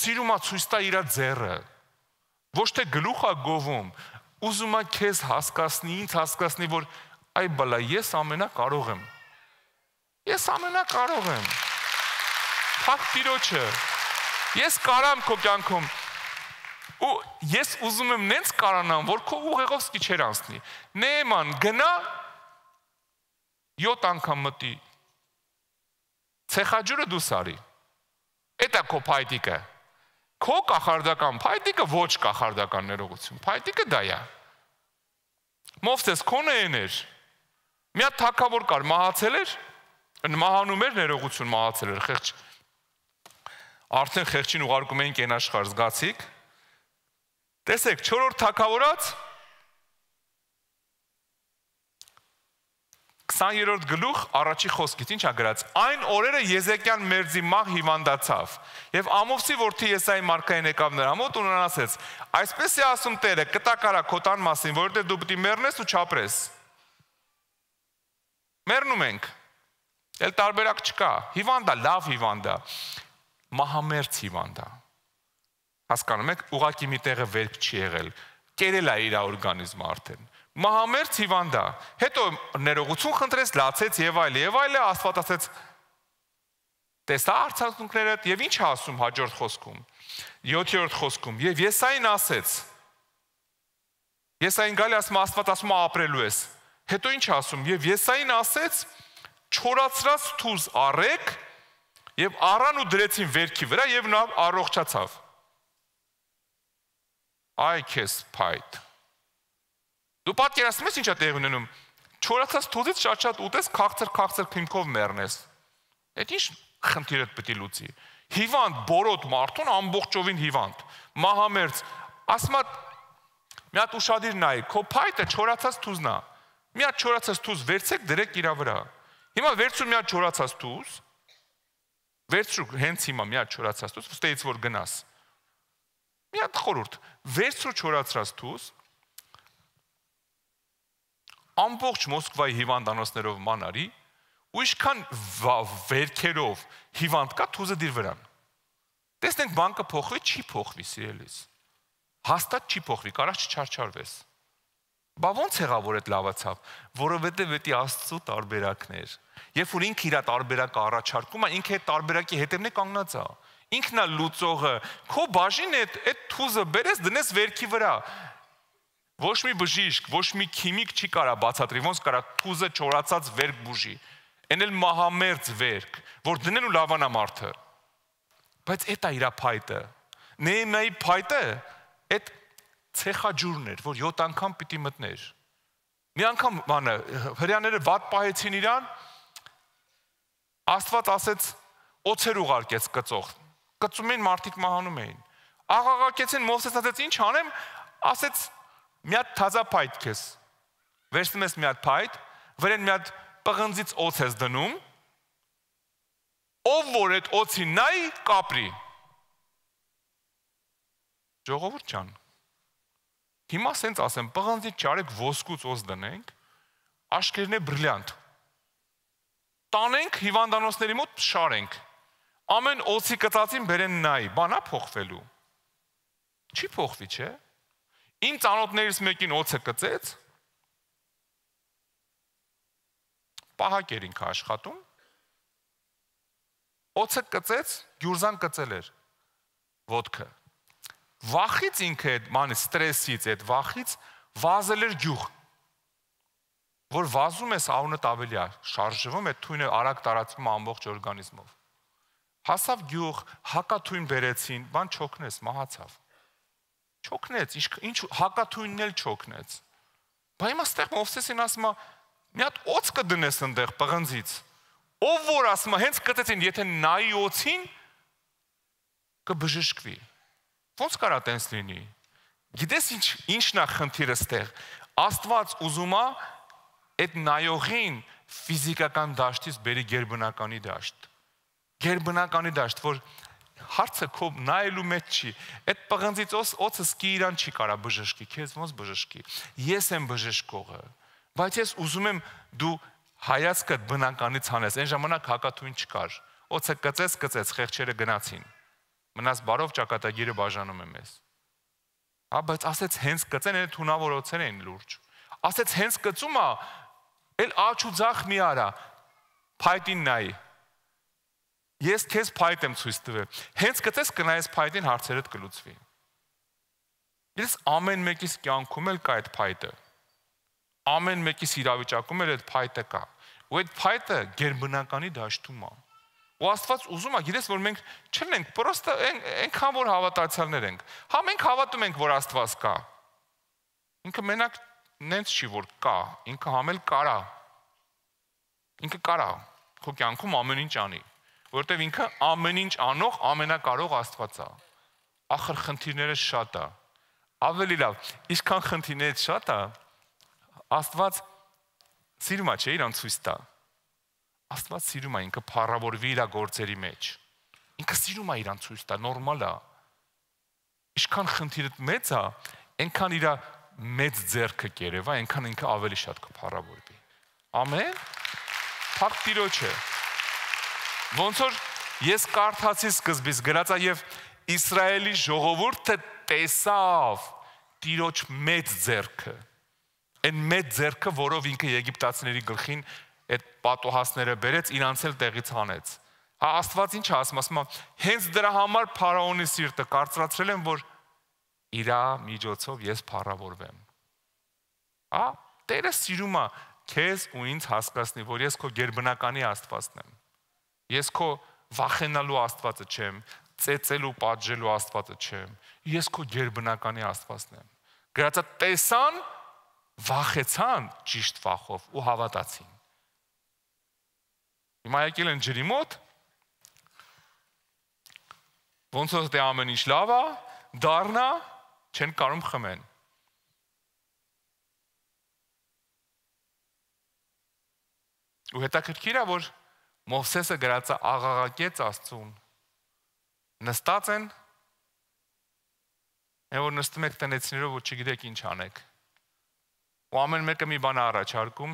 Սիրում է ցույց տա իր ձեռը։ Ոչ թե գլուխ է գովում, ուզում է քեզ հասկացնի, ինձ հասկացնի, որ այ բալա, ես ամենակարող եմ։ Ես ամենակարող եմ։ Փառք Տիրոջը։ Ես կարամ քո կյանքում ու ես ուզում եմ նենց կարանամ, որ քո ուղեղով սկի չեր անցնի։ Նեման գնա 7 անգամ մտի։ Ցեխաջուրը դու սարի։ Էտա քո փայտիկը։ Քո կախարդական փայտիկը ոչ կախարդական ներողություն։ Փայտիկը դա է։ Մովսես քոնը էներ։ Մի հատ թագավոր կար, մահացել էր, մահանում էր, ներողություն մահացել էր, խեղճ։ Արդեն խեղճին ուղարկում էին կենաշխար, զգացիք։ Տեսեք, 4-րդ թագավորած 20-րդ գլուխ առաջի խոսքից ինչ ա գրած. այն օրերը Եզեկիան մերձի մահ հիվանդացավ եւ Ամովսի որդի Եսայի մարգարեն եկավ նրա մոտ ու նրան ասեց. այսպես է ասում Տերը, կտակարա քո տան մասին, որովհետեւ դու պիտի մեռնես ու չապրես։ Մեռնում ենք։ Էլ տարբերակ չկա։ Հիվանդա, լավ հիվանդա, մահամերձ հիվանդա։ Հասկանում եք, ուղղակի մի տեղը վերք չի եղել։ Կերել է իր օրգանիզմը արդեն։ Մահամերձ հիվանդա, հետո ներողություն խնդրեց, լացեց եւ այլը, Աստված ասեց. տեսա արցանցունքներդ եւ ինչ ասում հաջորդ խոսքում։ 7-րդ խոսքում եւ Եսային ասեց. Եսային գալի ասում Աստված ասում է ապրելու ես։ Հետո ինչ ասում եւ Եսային ասեց. չորացրած թուզ առեք եւ առան ու դրեցին վերքի վրա եւ նա առողջացավ։ Այ քեզ փայտ։ Դու պատկերացնում ես ինչ է տեղի ունենում։ Չորացած թուզից շատ ուտես, քաղցր քիմքով մեռնես։ Այդ ինչ խնդիրը պետք է լուծի։ Հիվանդ բորոտ մարդուն ամբողջովին հիվանդ, մահամերձ, ասում է մի հատ ուշադիր նայ, քո փայտը չորացած թուզն է։ Մի հատ չորացած թուզ վերցեք, դրեք իր վրա։ Հիմա վերցրու մի հատ չորացած թուզ, վերցրու հենց հիմա մի հատ չորացած թուզ, ոստեից որ գնաս։ Մի հատ խորհուրդ, վերցրու չորացած թուզ, ամբողջ Մոսկվայի հիվանդանոցներով մանարի, ու ինչքան վերքերով հիվանդ կա, թուզը դիր վրան։ Տեսնենք բանկը փոխվի, չի փոխվի, սիրելիս։ Հաստատ չի փոխվի, կարա չչարչարվես։ Բա ո՞նց եղավ որ այդ լավացավ, որովհետև դա Աստծո տարբերակներ։ Երբ որ ինքը իր տարբերակը առաջարկում է, ինքը այդ տարբերակի հետևն է կանգնած է։ Ինքն է լուծողը, քո բաժին այդ թուզը բերես դնես վերքի վրա։ Ոչ մի բժիշկ, ոչ մի քիմիկ չի կարա բացատրի, ոնց կարա թուզը չորացած վերք բուժի։ Էն էլ մահամերձ վերք, որ դնեն ու լավանա մարդը։ Բայց էդ է իր փայտը։ Նեեմիայի փայտը այդ ցեխաջուրն էր, որ 7 անգամ պիտի մտներ։ Մի անգամ հրեաները վատ պահեցին իրան, Աստված ասեց օձեր ուղարկեց կծող։ Կծում էին մարդիկ մահանում էին։ Աղաղակեցին Մովսես ասեց ինչ անեմ, ասեց մի հատ թազա փայտ քեզ։ Վերցնում ես մի հատ փայտ, վրան մի հատ պղնձից օձ ես դնում, ով որ այդ օձին նայ կապրի։ Ժողովուրդ ջան, հիմա սենց ասեմ, պղնձից չարեք ոսկուց օձ դնենք, աշկերն է բրիլյանտ։ Տանենք հիվանդանոցների մոտ շարենք։ Ամեն օձի կծածին բերեն նայ, բանա փոխվելու։ Չի փոխվի, չէ՞։ Իմ ծանոթներից մեկին օձը կծեց, պահակ էր ինքը աշխատում, օձը կծեց, գյուրզան կծել էր, ոտքը։ Վախից ինքը այդ ման ստրեսից, այդ վախից վազել էր գյուղ, որ վազում ես ավնդ ավելի է, շարժվում է թույնը արագ տարածվում ամբողջ օրգանիզմով։ Հասավ գյուղ, հակաթույն բերեցին, բան չոքնեց, մահացավ։ Չոքնեց, ինչ հակաթույնն էլ չոքնեց։ Բա հիմա ստեղ Մովսեսին ասում է, մի հատ օձ կդնես ընդեղ պղնձից։ Ով որ ասում է, հենց կծեցին, եթե նայի օձին կբժշկվի։ Ոնց կարա տենց լինի։ Գիտես ինչն է խնդիրը ստեղ։ Աստված ուզում է այդ նայողին ֆիզիկական դաշտից բերի գերբնականի դաշտ։ Գերբնականի դաշտ, որ հարցը քո նայելու մեջ չի։ Այդ պղնձից օձը սկի իրան չի կարա բժշկի, քեզ ոնց բժշկի։ Ես եմ բժշկողը, բայց ես ուզում եմ դու հայացքդ բնականից հանես։ Այն ժամանակ հակաթույն չկար։ Օձը կծեց, խեղճերը գնացին։ Մնաց բարով ճակատագիրը բաժանում եմ ես։ Հա, բայց ասեց հենց կծեն, այն թունավոր օձեր են լուրջ։ Ասեց հենց կծում է, էլ աչ ու ձախ մի արա, փայտին նայի։ Ես քեզ փայտ եմ ցույց տվել։ Հենց կծես կնայես փայտին, հարցերդ կլուծվի։ Ես ամեն մեկիս կյանքում էլ կա այդ փայտը։ Ամեն մեկիս իրավիճակում էլ այդ փայտը կա։ Ու այդ փայտը գերբնականի դաշտում է։ Ու Աստված ուզում է, գիտես, որ մենք չլենք, պրոստը այնքան որ հավատացյալներ ենք։ Հա մենք հավատում ենք, որ Աստված կա։ Ինքը մենակ նենց չի որ կա, ինքը համել կարա։ Ինքը կարա քո կյանքում ամեն ինչ անի, որովհետև ինքը ամեն ինչ անող ամենակարող Աստված է։ Ախր խնդիրները շատ է։ Ավելի լավ, ինչքան խնդիրներից շատ է, Աստված սիրում է, չէ՞, իրան ցույց տա։ Աստված սիրում է ինքը փառավորվի իր գործերի մեջ։ Ինքը սիրում է իրան ցույց տա, նորմալ է։ Ինչքան խնդիրդ մեծ է, այնքան իր մեծ ձեռքը կերևա, այնքան ինքը ավելի շատ կփառավորվի։ Ամեն։ Փառք Տիրոջը։ Ոնց որ ես կարդացի սկզբից գրածա եւ Իսրայելի ժողովուրդը տեսավ Տիրոջ մեծ ձեռքը։ Այն մեծ ձեռքը, որով ինքը եգիպտացիների գլխին այդ պատոհասները բերեց, իրանց էլ տեղից հանեց։ Հա Աստված ինչ ասում, ասում է, հենց դրա համար փարաոնի սիրտը կարծրացրել եմ, որ իր միջոցով ես փառավորվեմ։ Հա Տերը սիրում է քեզ ու ինձ հասկացնի, որ ես քո գերբնականի Աստվածն եմ։ Ես քո վախենալու Աստվածը չեմ, ծեծելու, պատժելու Աստվածը չեմ։ Ես քո գերբնականի Աստվածն եմ։ Գրածա տեսան, վախեցան ճիշտ վախով ու հավատացին։ Հիմա եկել են ջրի մոտ, ոնց որ դե ամեն ինչ լավ է, դառնա, չեն կարում խմեն։ Ու հետաքրքիր է, որ Մովսեսը գրածա աղաղակեց Աստծուն։ Նստած են, որ նստում եք տնեցիներով, որ չգիտեք ինչ անեք։ Ու ամեն մեկը մի բան առաջարկում,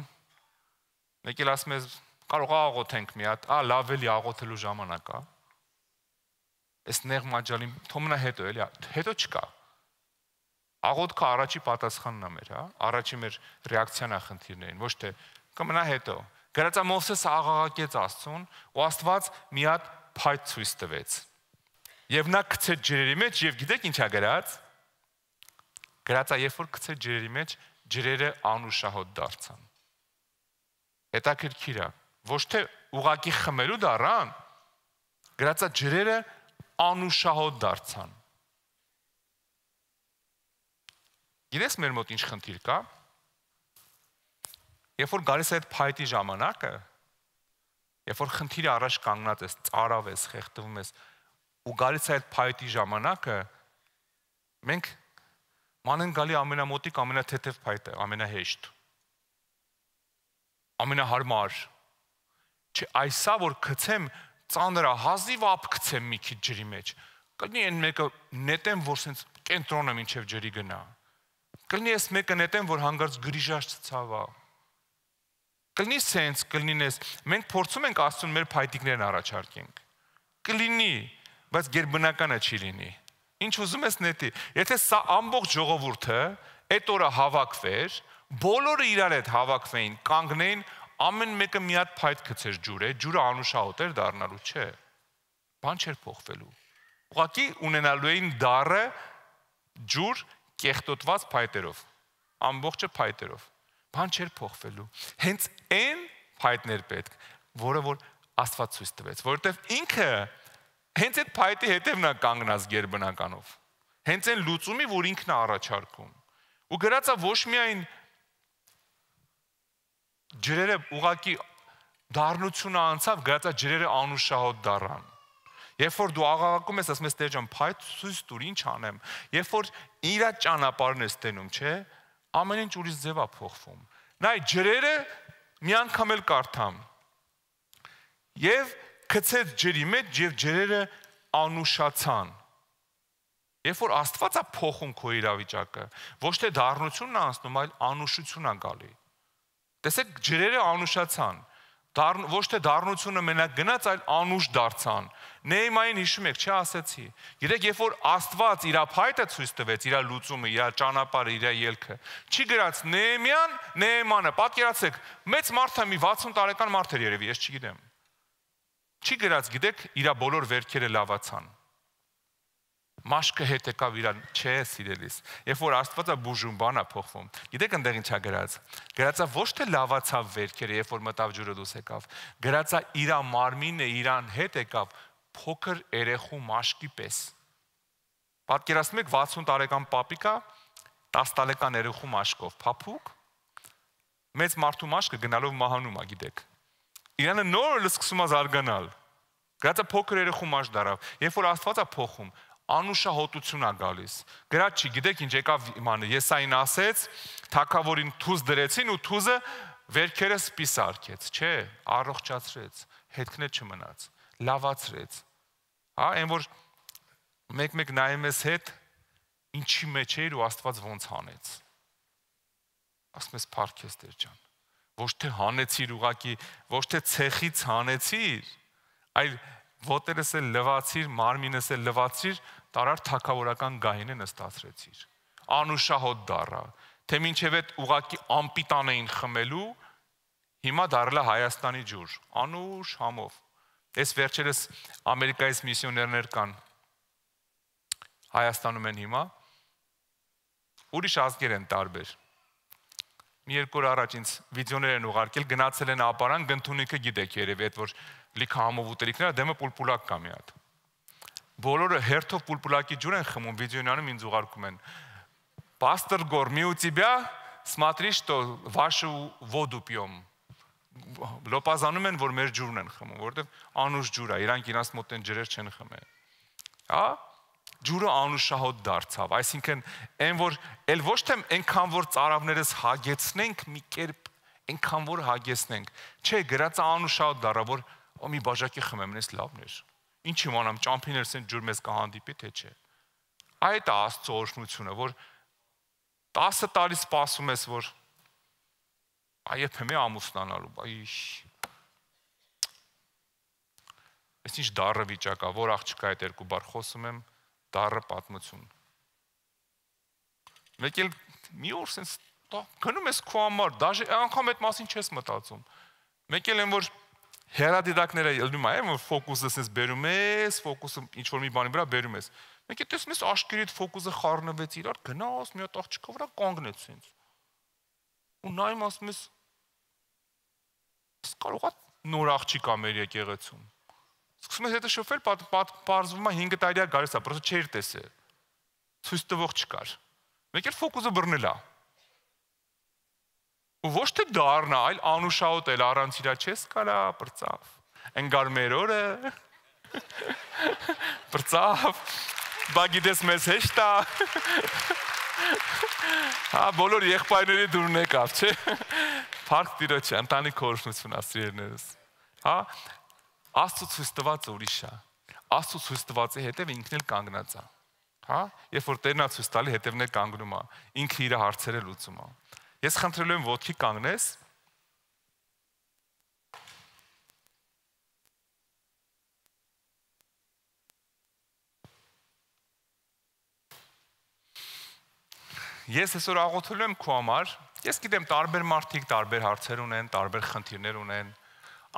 մեկ էլ ասում ես, կարող աղոթենք մի հատ, լավ էլի աղոթելու ժամանակ է։ Այս նեղ մաջալին, թոմնա հետո էլի, հետո չկա։ Աղոթքը առաջի պատասխանն է մեր, հա, առաջի մեր ռեակցիան է խնդիրներին, ոչ թե կմնա հետո։ Գրածա Մովսեսը աղաղակեց Աստծուն, ու Աստված մի հատ փայտ ցույց տվեց։ Եվ նա գցեց ջրերի մեջ, եւ գիտեք ինչ է գրած։ Գրածա երբ որ գցեց ջրերի մեջ, ջրերը անուշահոտ դարձան։ Հետաքրքիր է, ոչ թե ուղակի խմելու դառան, գրածա ջրերը անուշահոտ դարձան։ Գիտես մեր մոտ ինչ խնդիր կա։ Երբ որ գալիս է այդ փայտի ժամանակը, երբ որ խնդիրի առաջ կանգնած ես, ծարավ ես, խեղդվում ես, ու գալիս է այդ փայտի ժամանակը, մենք մանեն գալի ամենամոտիկ, ամենաթեթև փայտը, ամենահեշտ, ամենահարմար։ Չէ, այսա որ գցեմ ծանրը, հազիվ ափ գցեմ մի քիչ ջրի մեջ, կլինի այն մեկը նետեմ, որ սենց կենտրոնը մինչև ջրի գնա։ Կլինի այս մեկը նետեմ, որ հանգարց գրիժաշ ցավա։ Կլինի սենց, կլինի ես, մենք փորձում ենք Աստծուն մեր փայտիկներն առաջարկենք։ Կլինի, բայց գերբնականը չի լինի։ Ինչ ուզում ես նետի։ Եթե սա ամբողջ ժողովուրդը այդ օրը հավաքվեր, բոլորը իրար հետ հավաքվեին, կանգնեին, ամեն մեկը մի հատ փայտ գցեր ջուր, այդ ջուրը անուշահոտ էր դառնալու, չէ։ Բան չէր փոխվելու։ Ուղղակի ունենալու էին դառը ջուր կեղտոտված փայտերով, ամբողջը փայտերով։ Բան չէր փոխվելու։ Հենց այն փայտներ պետք, որը որ Աստված ցույց տվեց, որովհետև ինքը հենց այդ փայտի հետևն է կանգնած գերբնականով։ Հենց այն լուծումի, որ ինքն է առաջարկում։ Ու գրածա ոչ միայն ջրերը ուղակի դառնությունը անցավ, գրածա ջրերը անուշահոտ դառան։ Երբ որ դու աղաղակում ես, ասում ես Տեր ջան, փայտ ցույց տուր, ինչ անեմ։ Երբ որ իր ճանապարհն ես տենում, չէ, ամեն ինչ ուրիշ ձև է փոխվում։ Նայ ջրերը մի անգամ էլ կարդամ։ Եվ գցեց ջրի մեջ եւ ջրերը անուշացան։ Երբ որ Աստված է փոխում քո իրավիճակը, ոչ թե դառնությունն է անցնում, այլ անուշությունն է գալի։ Տեսեք, ջրերը անուշացան։ Ոչ թե դառնությունը մենակ գնաց, այլ անուշ դարձան։ Նեհեմիային հիշում եք, չէ՞ ասեցի։ Գիտեք, երբ որ Աստված իր փայտը ցույց տվեց, իր լուծումը, իր ճանապարհը, իր ելքը, չի գրած Նեհեմիան, Նեհեմանը, պատկերացեք, մեծ մարդ է, մի 60 տարեկան մարդ էր երևի, ես չգիտեմ։ Չի գրած, գիտեք, իր բոլոր վերքերը լավացան։ Մաշկը հետ եկավ իրան, չէ, սիրելիս։ Երբ որ Աստվածը բուժում բան է փոխվում։ Գիտեք այնտեղ ինչա գրած։ Գրածա ոչ թե լավացավ վերքերը, երբ որ մտավ ջուրը դուրս եկավ։ Գրածա իր մարմինը իրան հետ եկավ փոքր երեխու մաշկի պես։ Պատկերացնում եք 60 տարեկան պապիկա 10 տարեկան երեխու մաշկով, փափուկ։ Մեծ մարդու մաշկը գնալով մահանում է, գիտեք։ Իրանը նոր սկսում է զարգանալ։ Գրածա փոքր երեխու մաշկ դարավ։ Երբ որ Աստվածը փոխում, անուշահոտություն է գալիս։ Գրած չի, գիտեք ինչ եկավ իմանը, Եսային ասեց, թագավորին թուզ դրեցին ու թուզը վերքերը սպիս արկեց, չէ, առողջացրեց, հետքն չմնաց, լավացրեց։ Հա, այն որ մեկ-մեկ նայում ես հետ, ինչի մեջ էր ու Աստված ոնց հանեց։ Ասում ես փառքես Տեր ջան։ Ոչ թե հանեցիր ուղակի, ոչ թե ցեխից հանեցիր, այլ ոտերս էլ լվացիր, մարմինս էլ լվացիր, տարար թագավորական գահին է նստացրեցիր։ Անուշահոտ դառա, թե մինչև այդ ուղակի ամպիտան էին խմելու, հիմա դառել է Հայաստանի ջուր, անուշ համով։ Այս վերջերս Ամերիկայից միսիոներներ կան, Հայաստանում են հիմա, ուրիշ ազգեր են տարբեր։ Մի երկու օր առաջ ինձ վիդեոներ են ուղարկել, գնացել են ապարան, Գնթունիքը գիտեք երևի, այդ որ լիքը համով ուտելիքներ, դեմը պուլպուլակ կա մի հատ։ Բոլորը հերթով պուլպուլակի ջուր են խմում, վիդեոներում ինձ ուղարկում են։ Пастор Гор, мы у тебя, смотри, что вашу воду пьем։ Լոպազանում են, որ մեր ջուրն են խմում, որովհետև անուշ ջուր է, իրանք իրանց մոտ են ջրեր չեն խմել։ Հա? Ջուրը անուշահոտ դարձավ, այսինքն այն որ էլ ոչ թե այնքան որ ծարավներս հագեցնենք մի կերպ, այնքան որ հագեցնենք, չէ, գրածը անուշահոտ դառա, որ մի բաժակի խմեմ, ես լավն էր։ Ինչ իմանամ, ճամփիներս են ջուր մեզ կհանդիպի, թե չէ։ Այդ է Աստծո օրհնությունը, որ 10 տարի սպասում ես, որ երբեմն ամուսնանալու, այս ինչ դառը վիճակ է, որ աղջկա այդ երկու բառ խոսում եմ, դառը պատմություն։ Մեկ էլ մի օր սենց գնում ես քո համար, դաժե անգամ այդ մասին չես մտածում։ Մեկ էլ են որ հերադիտակները ելնում է, որ ֆոկուսը սենց բերում ես, ֆոկուսը ինչ որ մի բանի վրա բերում ես։ Մեկ էլ տեսնում ես աշկերի այդ ֆոկուսը խառնվեց իրար, գնաս մի հատ աղջկա վրա կանգնեց սենց։ Ու նայում ասում ես կարող է նոր աղջիկ ա մեր եկեղեցում։ Սկսում ես հետը շփվել, պարզվում է 5 տարի է գալիս է, պրոստը չէր տեսել։ Ցույց տվող չկար։ Մեկ էլ ֆոկուսը բռնել է։ Ու ոչ թե դառնա, այլ անուշահոտ էլ առանց իրա չես կարա, բրծավ։ Ընկար մեր օրը։ Բրծավ։ Բա գիտես մեզ հեշտ է։ Հա, բոլոր եղբայրների դուրն եկավ, չէ։ Փառք Տիրոջը, ընտանիք օրհնություն ասիրներս։ Հա, Աստծո ցույց տված ուրիշ է։ Աստծո ցույց տվածի հետև ինքն էլ կանգնած է։ Հա, երբ որ Տերն է ցույց տալի, հետևն է կանգնում է, ինքը իր հարցերը լուծում է։ Ես խնդրելու եմ ոտքի կանգնես։ Ես այսօր աղոթելու եմ քո համար, ես գիտեմ տարբեր մարդիկ տարբեր հարցեր ունեն, տարբեր խնդիրներ ունեն։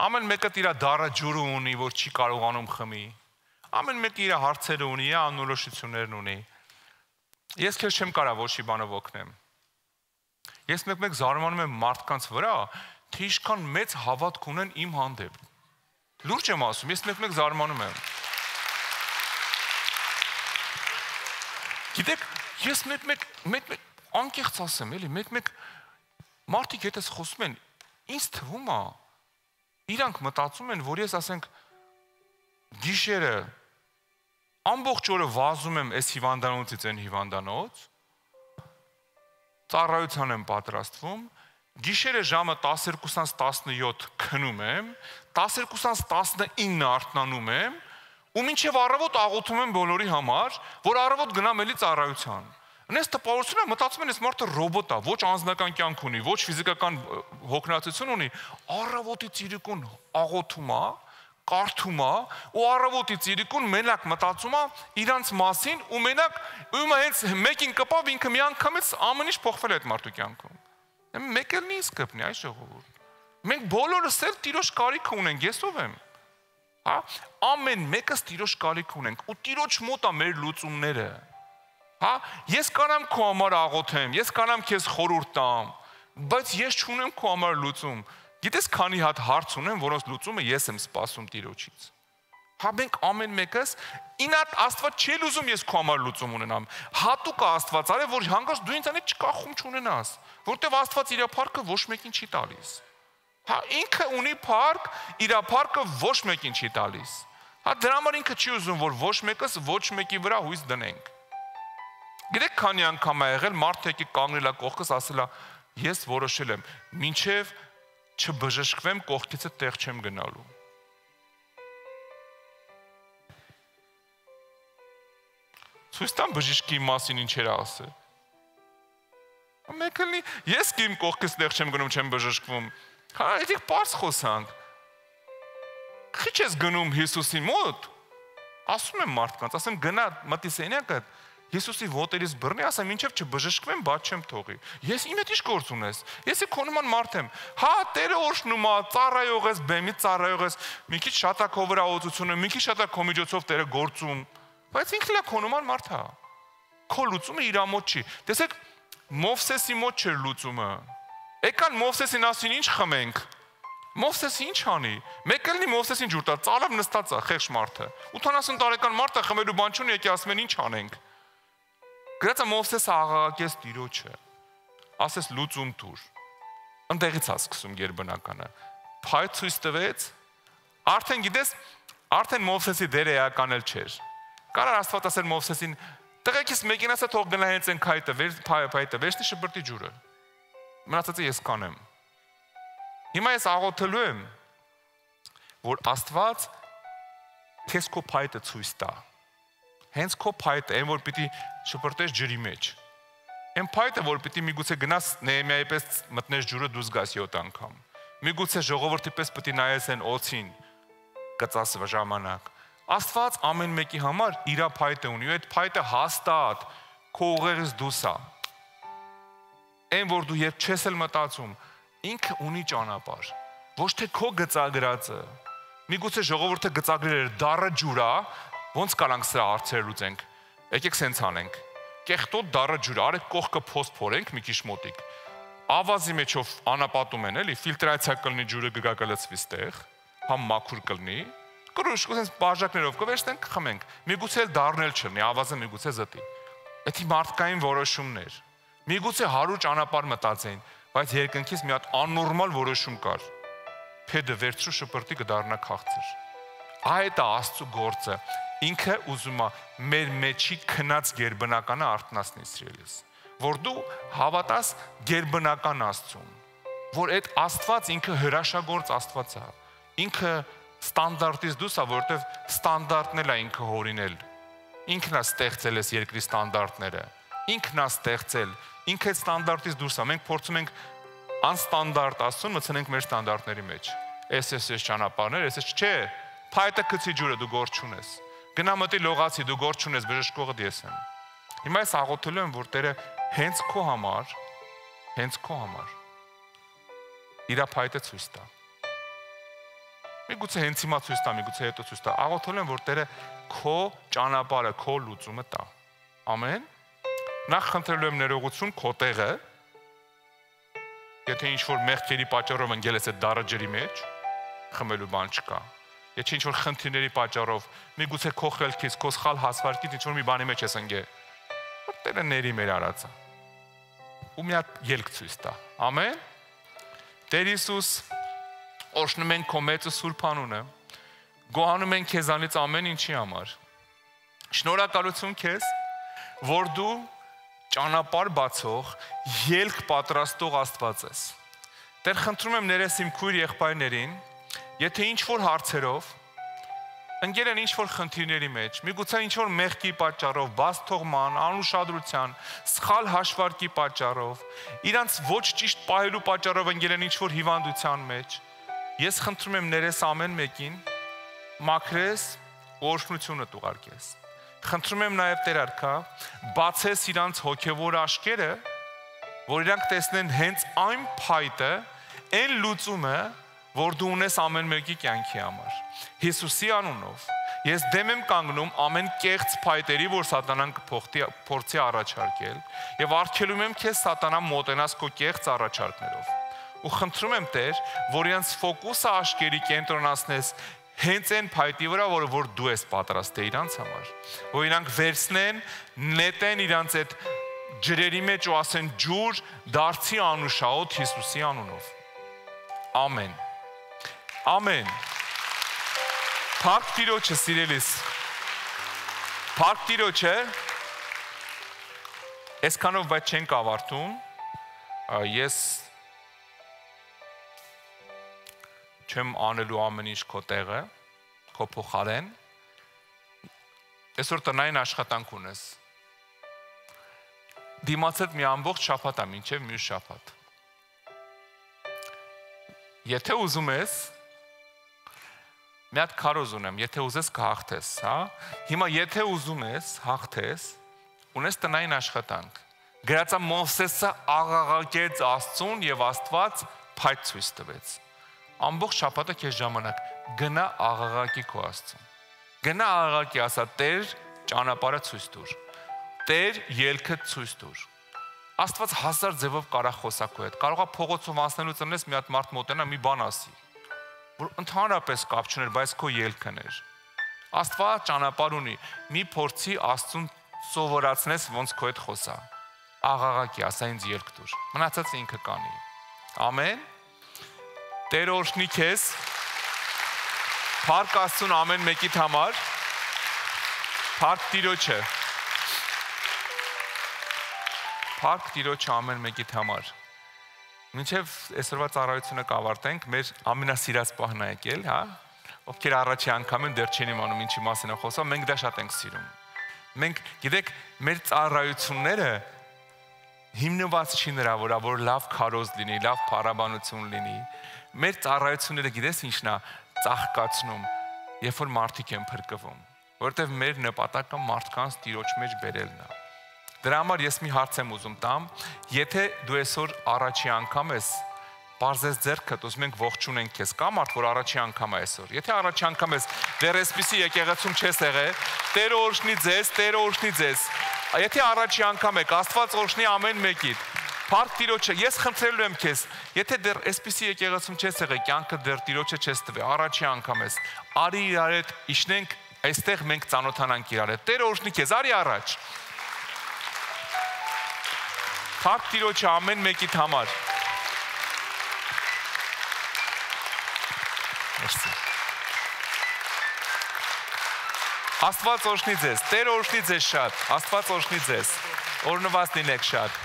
Ամեն մեկը իր դառը ջուրը ունի, որ չի կարողանում խմի։ Ամեն մեկը իր հարցերը ունի, անորոշություններն ունի։ Ես քեզ չեմ կարող ոչ մի բանով օգնեմ։ Ես մեկ զարմանում եմ մարդկանց վրա, թե ինչքան մեծ հավատք ունեն իմ հանդեպ։ Լուրջ եմ ասում, ես մեկ զարմանում եմ։ Գիտեք, ես մեկ անկեղծ ասեմ, էլի, մեկ մարդիկ հետս խոսում են, ինձ թվում է, իրանք մտածում են, որ ես ասենք գիշերը ամբողջ օրը վազում եմ այս հիվանդանոցից այն հիվանդանոց, ծառայության եմ պատրաստվում, գիշերը ժամը 12:17 քնում եմ, 12:19 արթնանում եմ, ու մինչև առավոտ աղոթում եմ բոլորի համար, որ առավոտ գնամ էլի ծառայության։ Այս տպավորությունը մտածում են, այս մարդը ռոբոտ է, ոչ անձնական կյանք ունի, ոչ ֆիզիկական հոգնածություն ունի, առավոտից իրիկուն աղոթում է, կարդում է, ու առավոտից իրիկուն մենակ մտածում է իրանց մասին, ու մենակ ում հենց մեկին կպավ ինքը մի անգամից ամեն ինչ փոխվել է այդ մարդու կյանքում։ Մեկ էլ ինձ կպնի, այ ժողովուրդ։ Մենք բոլորս էլ Տիրոջ կարիք ունենք, ես ով եմ։ Հա, ամեն մեկս Տիրոջ կարիք ունենք, ու Տիրոջ մոտ է մեր լուծումները։ Հա, ես կանամ քո համար աղոթեմ, ես կանամ քեզ խորհուրդ տամ, բայց ես չունեմ քո համար լուծում։ Գիտես քանի հատ հարց ունեմ, որոնց լուծումը ես եմ սպասում Տիրոջից։ Հա, մենք ամեն մեկս ինատ Աստված չի լուծում ես քո համար լուծում ունենամ։ Հատուկ է Աստված արել, որ հանգած դու ինձանից չկախում չունենաս, որտեվ Աստված իր փառքը ոչ մեկին չի տալիս։ Հա, ինքը ունի փառք, իր փառքը ոչ մեկին չի տալիս։ Հա, դրա համար ինքը չի ուզում, որ ոչ մեկս ոչ մեկի վրա հույս դնենք։ Գիտեք քանի անգամ է եղել մարդ եկի կանգնել է կողքս, ասել է ես որոշել եմ, մինչև չբժշկվեմ կողքիցը տեղ չեմ գնալու։ Ցույց տամ բժշկի մասին ինչեր է ասել։ Մեկ էլի ես իմ կողքից տեղ չեմ գնում, չեմ բժշկվում։ Հա, այդիկ պարզ խոսանք։ Քիչ ես գնում Հիսուսի մոտ։ Ասում եմ մարդկանց, ասեմ գնա մտի սենյակը Հիսուսի ոտերից բռնի, ասեմ, մինչև չբժշկվեմ, բաց չեմ թողի։ Ես իմ հետ ի՞նչ գործ ունես։ Ես քո նման մարդ եմ։ Հա, Տերը օրհնում է, ծառայող ես, բեմից ծառայող ես, մի քիչ շատ է քո վրա օծությունը, մի քիչ շատ է քո միջոցով Տերը գործում, բայց ինքն էլ քո նման մարդ է։ Քո լուծումը իր մոտ չի։ Տեսեք, Մովսեսի մոտ չէր լուծումը։ Եկան Մովսեսին ասին, ինչ խմենք։ Մովսեսը ինչ անի։ Մեկ էլի Մովսեսին ջուր տա, ծալավ նստած է, խեղճ մարդը։ 80 տարեկան մարդ է, խմելու բան չունի, եկի ասում են ինչ անենք։ Գրածը Մովսեսը աղաղակեց Տիրոջը, ասես լուծում տուր։ Ընդեղից է սկսում գերբնականը։ Փայտ ցույց տվեց, արդեն գիտես, արդեն Մովսեսի դերը էականել չէր։ Կարար Աստված ասել Մովսեսին, տղեկից մեկին ասա թող գնա հենց այն փայտը, վերցնի շպրտի ջուրը։ Մնացածը ես կանեմ։ Հիմա ես աղոթելու եմ, որ Աստված քեզ քո փայտը ցույց տա։ Հենց քո փայտը, այն որ պիտի շպրտես ջրի մեջ։ Այն փայտը, որ պիտի միգուցե գնաս Նեհեմիայի պես մտնես ջուրը դուրս գաս 7 անգամ։ Միգուցե ժողովրդի պես պիտի նայես այն օծին կծած ժամանակ։ Աստված ամեն մեկի համար իր փայտը ունի, ու այդ փայտը հաստատ քո ուղեղից դուրս է։ Այն որ դու երբ չես էլ մտածում, ինքը ունի ճանապարհ, ոչ թե քո գծագրածը։ Միգուցե ժողովուրդը գծագրել էր դառը ջուրա, ոնց կարանք սրա հարցերը լուծենք։ Եկեք սենց անենք։ Կեղտոտ դառը ջուր, արեք կողքը փոստ փորենք մի քիչ մոտիկ։ Ավազի մեջով անապատում են, էլի, ֆիլտրացիա կլինի ջուրը գգակալեցվի ստեղ, համ մաքուր կլինի, կրուշ, սենց բաժակներով կվերցնենք, խմենք։ Միգուցե էլ դառնել չլինի, ավազը միգուցե զտի։ Դա մարդկային որոշումներ։ Միգուցե 100 ճանապարհ մտածեին, բայց երկնքից մի հատ աննորմալ որոշում կար։ Փեդը վերցրու շպրտի կդառնա քաղցր։ Այդ է Աստծո գործը։ Ինքը ուզում է մեր մեջի քնած գերբնականը արթնացնի սիրելիս, որ դու հավատաս գերբնական Աստծուն, որ այդ Աստված ինքը հրաշագործ Աստված է։ Ինքը ստանդարտից դուրս է, որովհետև ստանդարտն էլ է ինքը հորինել։ Ինքն է ստեղծել այս երկրի ստանդարտները։ Ինքն է ստեղծել, ինքը այդ ստանդարտից դուրս է։ Մենք փորձում ենք անստանդարտ Աստծուն մտցնենք մեր ստանդարտների մեջ։ Այս ճանապարհներ, այս չէ։ Փայտը գցի ջուրը դու գործ չունես։ Գնա մտի լողացի դու գործ չունես, բժշկողը ես եմ։ Հիմա ես աղոթելու եմ, որ Տերը հենց քո համար իր փայտը ցույց տա։ Միգուցե հենց հիմա ցույց տա, միգուցե հետո ցույց տա։ Աղոթել եմ, որ Տերը քո ճանապարհը, քո լուծումը տա։ Ամեն։ Նախ խնդրելու եմ ներողություն քո տեղը։ Եթե ինչ-որ մեղքերի պատճառով ընկել ես այդ դառը ջրի մեջ, խմելու բան չկա։ Եթե ինչ-որ խնդիրների պատճառով, միգուցե քո խելքից, քո սխալ հասվարկից ինչ-որ մի բանի մեջ ես ընկել, որ Տերը ների մեր արածը։ Ու մի հատ ելք ցույց տա։ Ամեն։ Տեր Հիսուս, օրհնում ենք քո մեծ սուրբ անունը, գոհանում ենք քեզանից ամեն ինչի համար։ Շնորհակալություն քեզ, որ դու ճանապարհ բացող, ելք պատրաստող Աստված ես։ Տեր, խնդրում եմ ներես իմ քույր եղբայրներին, եթե ինչ-որ հարցերով ընկել են ինչ-որ խնդիրների մեջ, միգուցե ինչ-որ մեղքի պատճառով, բացթողման, անուշադրության, սխալ հաշվարկի պատճառով, իրանց ոչ ճիշտ պահելու պատճառով ընկել են ինչ-որ հիվանդության մեջ, ես խնդրում եմ ներես ամեն մեկին, մաքրես, օրհնությունը ուղարկես։ Խնդրում եմ նաև Տեր արքա, բացես իրանց հոգևոր աչքերը, որ իրանք տեսնեն հենց այն փայտը, այն լուծումը, որ դու ունես ամեն մեկի կյանքի համար։ Հիսուսի անունով ես դեմ եմ կանգնում ամեն կեղծ փայտերի, որ սատանան կփորձի առաջարկել, եւ արգելում եմ քեզ սատանա մոտենաս քո կեղծ առաջարկներով։ Ու խնդրում եմ Տեր, որ իրանց ֆոկուսը աչքերի կենտրոնացնես հենց այն փայտի վրա, որ դու ես պատրաստել իրանց համար, որ իրանք վերցնեն, նետեն իրանց այդ ջրերի մեջ ու ասեն ջուր դարձի անուշահոտ Հիսուսի անունով։ Ամեն։ Ամեն։ Փառք Տիրոջը, սիրելիս։ Փառք Տիրոջը։ Այսքանով բայց չենք ավարտում։ Ես չեմ անելու ամեն ինչ քո տեղը, քո փոխարեն։ Այսօր տնային աշխատանք ունես։ Դիմացդ մի ամբողջ շաբաթ է, մինչև մյուս շաբաթ։ Եթե ուզում ես, մի հատ քարոզ ունեմ, եթե ուզես կհաղթես, հա։ Հիմա եթե ուզում ես, հաղթես, ունես տնային աշխատանք։ Գրածա Մովսեսը աղաղակեց Աստծուն եւ Աստված փայտ ցույց տվեց։ Ամբողջ շաբաթը քեզ ժամանակ գնա աղաղակի քո Աստծուն։ Գնա աղաղակի, ասա Տեր ճանապարհը ցույց տուր։ Տեր ելքը ցույց տուր։ Աստված հազար ձևով կարող խոսա քո հետ։ Կարող է փողոցով անցնելուց ընես մի հատ մարդ մոտենա մի բան ասի, որ ընդհանրապես կապ չուներ, բայց քո ելքն էր։ Աստված ճանապարհ ունի։ Մի փորձի Աստծուն սովորացնես ոնց քո հետ խոսա։ Աղաղակի, ասա ինձ ելք տուր։ Մնացածը ինքը կանի։ Ամեն։ Տեր օրհնի քեզ։ Փառք Աստծուն ամեն մեկիդ համար։ Փառք Տիրոջը։ Փառք Տիրոջը ամեն մեկիդ համար։ Մինչև այսօրվա ծառայությունը կավարտենք, մեր ամենասիրած պահն է եկել, հա։ Ովքեր առաջի անգամ են դեռ չեն իմանում ինչի մասին է խոսում, մենք դա շատ ենք սիրում։ Մենք գիտեք, մեր ծառայությունները հիմնված չի նրա վրա, որ լավ քարոզ լինի, լավ փառաբանություն լինի։ Մեր ծառայությունները գիտես ինչն է, ծաղկացնում, երբ որ մարդիկ են փրկվում, որովհետև մեր նպատակը մարդկանց Տիրոջ մեջ բերելն է։ Դրա համար ես մի հարց եմ ուզում տամ, եթե դու այսօր առաջի անգամ ես, պարզես ձեռքդ, ուզում ենք ողջունենք քեզ, կա մարդ, որ առաջի անգամ է այսօր։ Եթե առաջի անգամ ես, դեռ այսպիսի եկեղեցում չես եղել, Տերը օրհնի ձեզ, Տերը օրհնի ձեզ։ Եթե առաջի անգամ եք, Աստված օրհնի ամեն մեկիդ։ Փառք Տիրոջը, ես խնդրելու եմ քեզ, եթե դեռ այսպիսի եկեղեցում չես եղել, կյանքը դեռ Տիրոջը չես տվել, առաջի անգամ ես, արի իրար հետ իջնենք, այստեղ մենք ծանոթանանք իրար հետ։ Տերը օրհնի քեզ, արի առաջ։ Փառք Տիրոջը ամեն մեկիդ համար։ Աստված օրհնի ձեզ, Տեր օրհնի ձեզ շատ, Աստված օրհնի ձեզ, օրհնված լինեք շատ։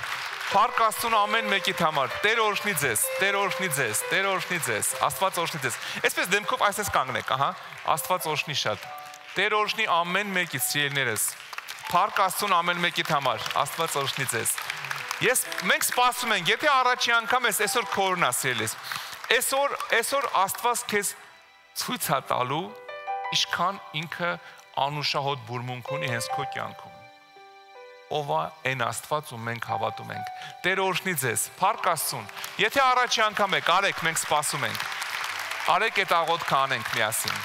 Փառք Աստծուն ամեն մեկիդ համար, Տեր օրհնի ձեզ, Տեր օրհնի ձեզ, Տեր օրհնի ձեզ, Աստված օրհնի ձեզ։ Այսպես դեմքով այսպես կանգնեք, ահա, Աստված օրհնի շատ։ Տեր օրհնի ամեն մեկից, սիրելիներս։ Փառք Աստծուն ամեն մեկիդ համար, Աստված օրհնի ձեզ։ Մենք սպասում ենք, եթե առաջի անգամ ես այսօր քորնա, սիրելիս։ Այսօր Աստված քեզ ցույց է տալու, ինչքան ինքը անուշահոտ բուրմունք ունի հենց քո կյանքում։ Ով է այն Աստված, ում մենք հավատում ենք։ Տեր օրհնի ձեզ, փառք Աստծուն։ Եթե առաջի անգամ եք, արեք, մենք սպասում ենք։ Արեք այդ աղոթքը անենք միասին։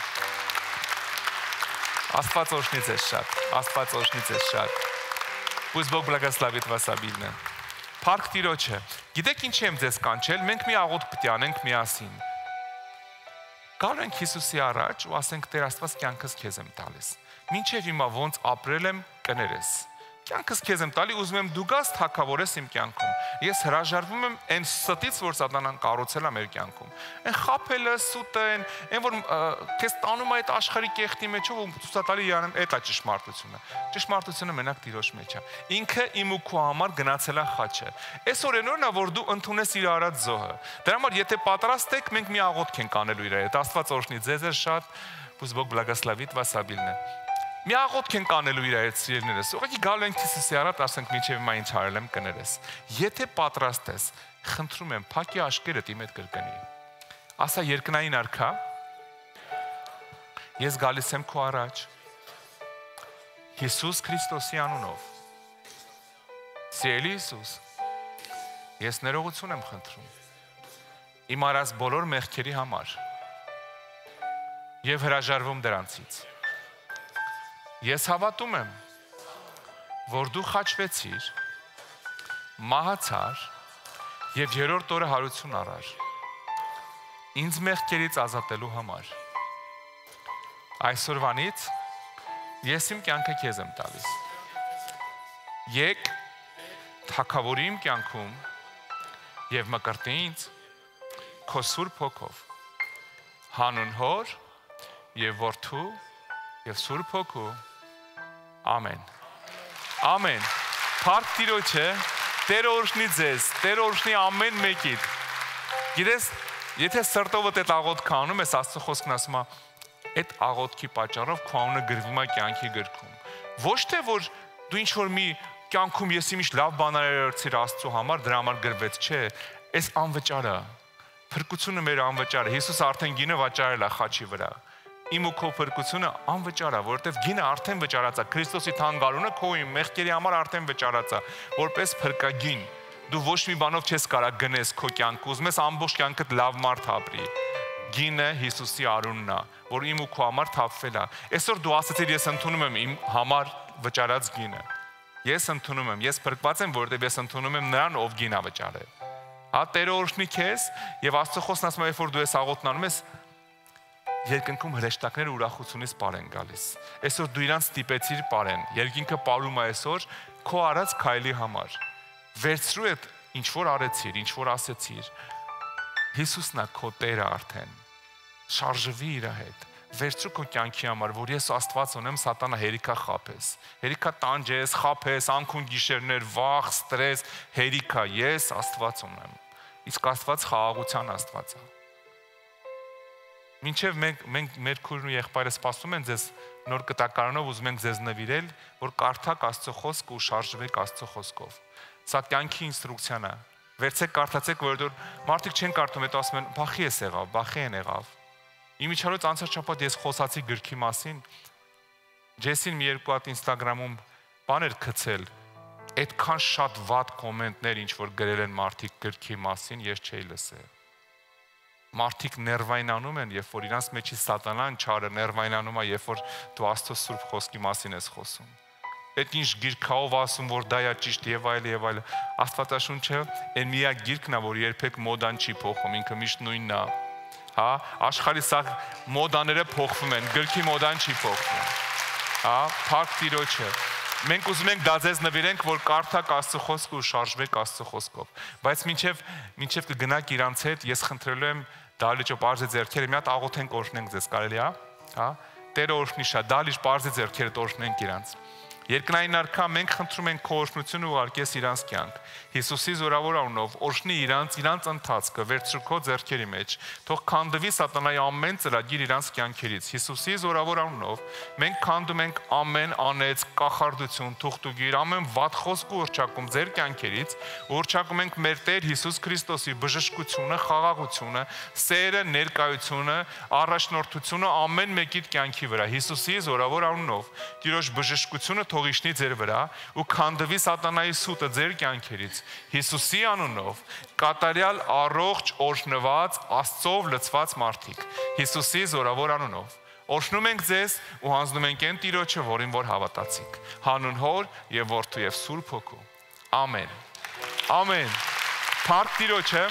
Աստված օրհնի ձեզ շատ, Աստված օրհնի ձեզ շատ։ Пусть Бог благословит вас обильно։ Փառք Տիրոջը։ Գիտեք ինչ եմ ձեզ կանչել, մենք մի աղոթք պետք է անենք միասին։ Գալ ենք Հիսուսի առաջ ու ասենք Տեր Աստված կյանքս քեզ եմ տալիս։ Մինչև հիմա ոնց ապրել եմ կներես։ Կյանքս քեզ եմ տալի, ուզում եմ դու գաս թակավորես իմ կյանքում։ Ես հրաժարվում եմ այն ստից, որ Սատանան կառուցել է մեր կյանքում։ Այն խաբելը, սուտը, այն որ քեզ տանում է այդ աշխարհի կեղտի մեջով ու ցուցատալի յանում, այդ է ճշմարտությունը։ Ճշմարտությունը մենակ Տիրոջ մեջ է։ Ինքը իմ ու քո համար գնացել է խաչը։ Այսօր այն օրն է, որ դու ընդունես իր արած զոհը։ Դրա համար եթե պատրաստ եք, մենք մի աղոթք ենք անելու իր հետ։ Աստված օրհնի ձեզ շատ, пусть Бог благословит вас обильно։ Մի աղոթք ենք անելու իր հետ, սիրելիներս։ Ուղղակի գալու ենք Հիսուսի առաջ, ասենք մինչև հիմա ինչ արել եմ կներես։ Եթե պատրաստ ես, խնդրում եմ, փակի աշկերդ իմ հետ կրկնի։ Ասա երկնային արքա, ես գալիս եմ քո առաջ։ Հիսուս Քրիստոսի անունով։ Սիրելի Հիսուս, ես ներողություն եմ խնդրում։ Իմ արած բոլոր մեղքերի համար։ Եվ հրաժարվում դրանցից։ Ես հավատում եմ, որ դու խաչվեցիր, մահացար և երրորդ օրը հարություն առար, ինձ մեղքերից ազատելու համար։ Այսօրվանից ես իմ կյանքը քեզ եմ տալիս։ Եկ թագավորի իմ կյանքում և մկրտի ինձ քո Սուրբ Հոգով, հանուն Հոր և Որդու և Սուրբ Հոգու։ Ամեն։ Ամեն։ Փառք Տիրոջը, Տեր օրհնի ձեզ, Տեր օրհնի ամեն մեկիդ։ Գիտես, եթե սրտովդ այդ աղոթքը անում ես, Աստծո խոսքն ասում է, այդ աղոթքի պատճառով քո անունը գրվում է կյանքի գրքում։ Ոչ թե որ դու ինչ որ մի կյանքում ես իմիշ լավ բաներ արեցիր Աստծո համար, դրա համար գրվեց, չէ, այս անվճար է։ Փրկությունը մեր անվճար է։ Հիսուս արդեն գինը վաճառել է խաչի վրա։ Իմ ու քո փրկությունը անվճար է, որովհետև գինը արդեն վճարած է։ Քրիստոսի թանկարունը քո իմ մեղքերի համար արդեն վճարած է, որպես փրկագին։ Դու ոչ մի բանով չես կարող գնես քո կյանքը, ուզում ես ամբողջ կյանքդ լավ մարդ ապրի։ Գինը Հիսուսի արունն է, որ իմ ու քո համար թափվել է։ Այսօր դու ասացիր, ես ընդունում եմ իմ համար վճարած գինը։ Ես ընդունում եմ, ես փրկված եմ, որովհետև ես ընդունում եմ նրան, ով գին է վճարել։ Հա, Տերը օրհնի քեզ, եւ Աստծո խոսքն ասում է, երբ որ դու ես աղոթն անում ես, երկնքում հրեշտակները ուրախությունից պարեն գալիս։ Այսօր դու իրանց ստիպեցիր պարեն։ Երկինքը պարում է այսօր քո արած քայլի համար։ Վերցրու այդ ինչ որ արեցիր, ինչ որ ասեցիր։ Հիսուսն է քո Տերը արդեն։ Շարժվի իր հետ։ Վերցրու քո կյանքի համար, որ ես Աստված ունեմ, Սատանա հերիքա խափես։ Հերիքա տանջես, խափես, անքուն գիշերներ, վախ, ստրես, հերիքա, ես Աստված ունեմ։ Իսկ Աստված խաղաղության Աստված է։ Մինչև մենք մեր քույրն ու եղբայրը սպասում են ձեզ նոր կտակարանով, ուզում ենք ձեզ նվիրել, որ կարդաք Աստծո խոսքը ու շարժվեք Աստծո խոսքով։ Սա կյանքի ինստրուկցիան է։ Վերցեք կարդացեք, որովհետեւ մարդիկ չեն կարդում, հետո ասում են, բախի էս եղավ, բախի են եղավ։ Իմիջիայլոց անցած շաբաթ ես խոսացի գրքի մասին։ Ջեսին մի երկու հատ Instagram-ում բան էր գցել։ Այդքան շատ վատ կոմենտներ ինչ որ գրել են մարդիկ գրքի մասին, ես չէի լսել։ Մարդիկ ներվայնանում են, երբ որ իրանց մեջի Սատանան չարը ներվայնանում է, երբ որ դու Աստծո Սուրբ խոսքի մասին ես խոսում։ Այդ ինչ գիրքով ասում, որ դա է ճիշտ եւ այլ եւ այլ։ Աստվածաշունչը այն միակ գիրքն է, որ երբեք մոդան չի փոխում, ինքը միշտ նույնն է։ Հա, աշխարհի սա մոդաները փոխվում են, գրքի մոդան չի փոխվում։ Հա, փառք Տիրոջը։ Մենք ուզում ենք դա ձեզ նվիրենք, որ կարդաք Աստծո խոսքը ու շարժվեք Աստծո խոսքով։ Բայց մինչև կգնաք իրանց հետ, ես խնդրելու եմ դալիճը բարձր ձեռքերը մի հատ աղոթենք օրհնենք ձեզ, կարելի է, հա։ Տերը օրհնի շատ, դալիճ բարձր ձեռքերը օրհնենք իրանց։ Երկնային արքա, մենք խնդրում ենք քո օրհնությունը ուղարկես իրանց կյանք։ Հիսուսի զորավոր անունով օրհնի իրանց ընթացքը, վերցրու քո ձեռքերի մեջ։ Թող քանդվի սատանայի ամեն ծրագիր իրանց կյանքերից։ Հիսուսի զորավոր անունով մենք քանդում ենք ամեն անեց, կախարդություն, թուղթուգիր, ամեն վատ խոսք ու ուռճակում ձեր կյանքերից, ուռճակում ենք մեր Տեր Հիսուս Քրիստոսի բժշկությունը, խաղաղությունը, սերը, ներկայությունը, առաջնորդությունը ամեն մեկիդ կյանքի վրա։ Հիսուսի զորավոր անունով Տիրոջ բժշկությունը թող իջնի ձեր վրա ու քանդվի սատանայի սուտը ձեր կյանքերից։ Հիսուսի անունով կատարյալ առողջ օրհնված Աստծով լցված մարդիկ։ Հիսուսի զորավոր անունով օրհնում ենք ձեզ ու հանձնում ենք այն Տիրոջը, որին որ հավատացիք։ Հանուն Հոր եւ Որդու եւ Սուրբ Հոգու։ Ամեն։ Ամեն։ Փառք Տիրոջը։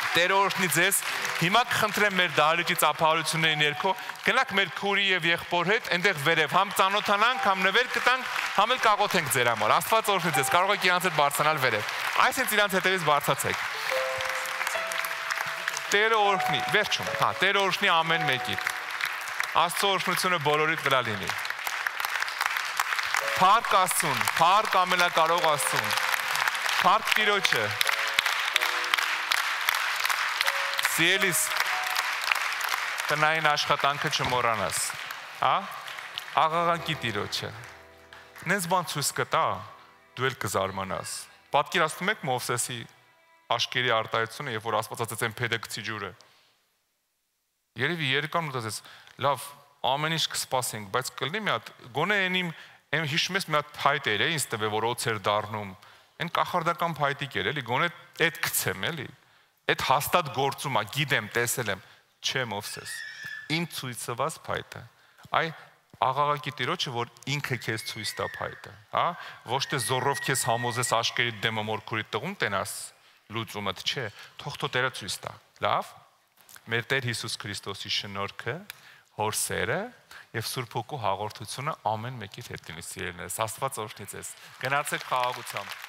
Տերը օրհնի ձեզ։ Հիմա կխնդրեմ մեր դահլիճի ծափահարությունների ներքո գնաք մեր քուրի եւ եղբոր հետ այնտեղ վերև համ ծանոթանանք, համ նվեր կտանք, համ էլ կաղոթենք ձեր համար։ Աստված օրհնի ձեզ։ Կարող եք իրանց հետ բարձրանալ վերև։ Այսինքն իրանց հետևից բարձացեք։ Տերը օրհնի, վերջում, հա, Տերը օրհնի ամեն մեկին։ Աստծո օրհնությունը բոլորիդ վրա լինի։ Փառք Աստծուն, փառք ամենակարող Աստծուն։ Փառք Տիրոջը։ Սիրելիս, տնային աշխատանքը չմոռանաս, հա? Աղաղակի Տիրոջը։ Նենց բան ցույց կտա, դու էլ կզարմանաս։ Պատկերացնում եք Մովսեսի աշկերի արտահայտությունը, երբ որ Աստված ասաց այն փեդեկցի ջուրը։ Երևի երկան մտածեց, լավ, ամեն ինչ կսպասենք, բայց կլինի մի հատ, գոնե այն հիշում ես մի հատ փայտ էր, ինձ տվել, որ օձ էր դառնում։ Այն կախարդական փայտիկ էր, էլի, գոնե այդ գցեմ, էլի։ Այդ հաստատ գործում է, գիտեմ, տեսել եմ, չէ Մովսես, իմ ցույցված փայտը, այ աղաղակի Տիրոջը, որ ինքը քեզ ցույց տա փայտը, հա, ոչ թե զորով քեզ համոզես աշկերի դեմը մորքուրի տղուն տենաս լուծումդ, չէ, թող Տերը ցույց տա, լավ, մեր Տեր Հիսուս Քրիստոսի շնորհքը, Հոր սերը եւ Սուրբ Հոգու հաղորդությունը ամեն մեկի հետ լինի սիրելիներս, Աստված օրհնի ձեզ, գնացեք խաղաղությամբ։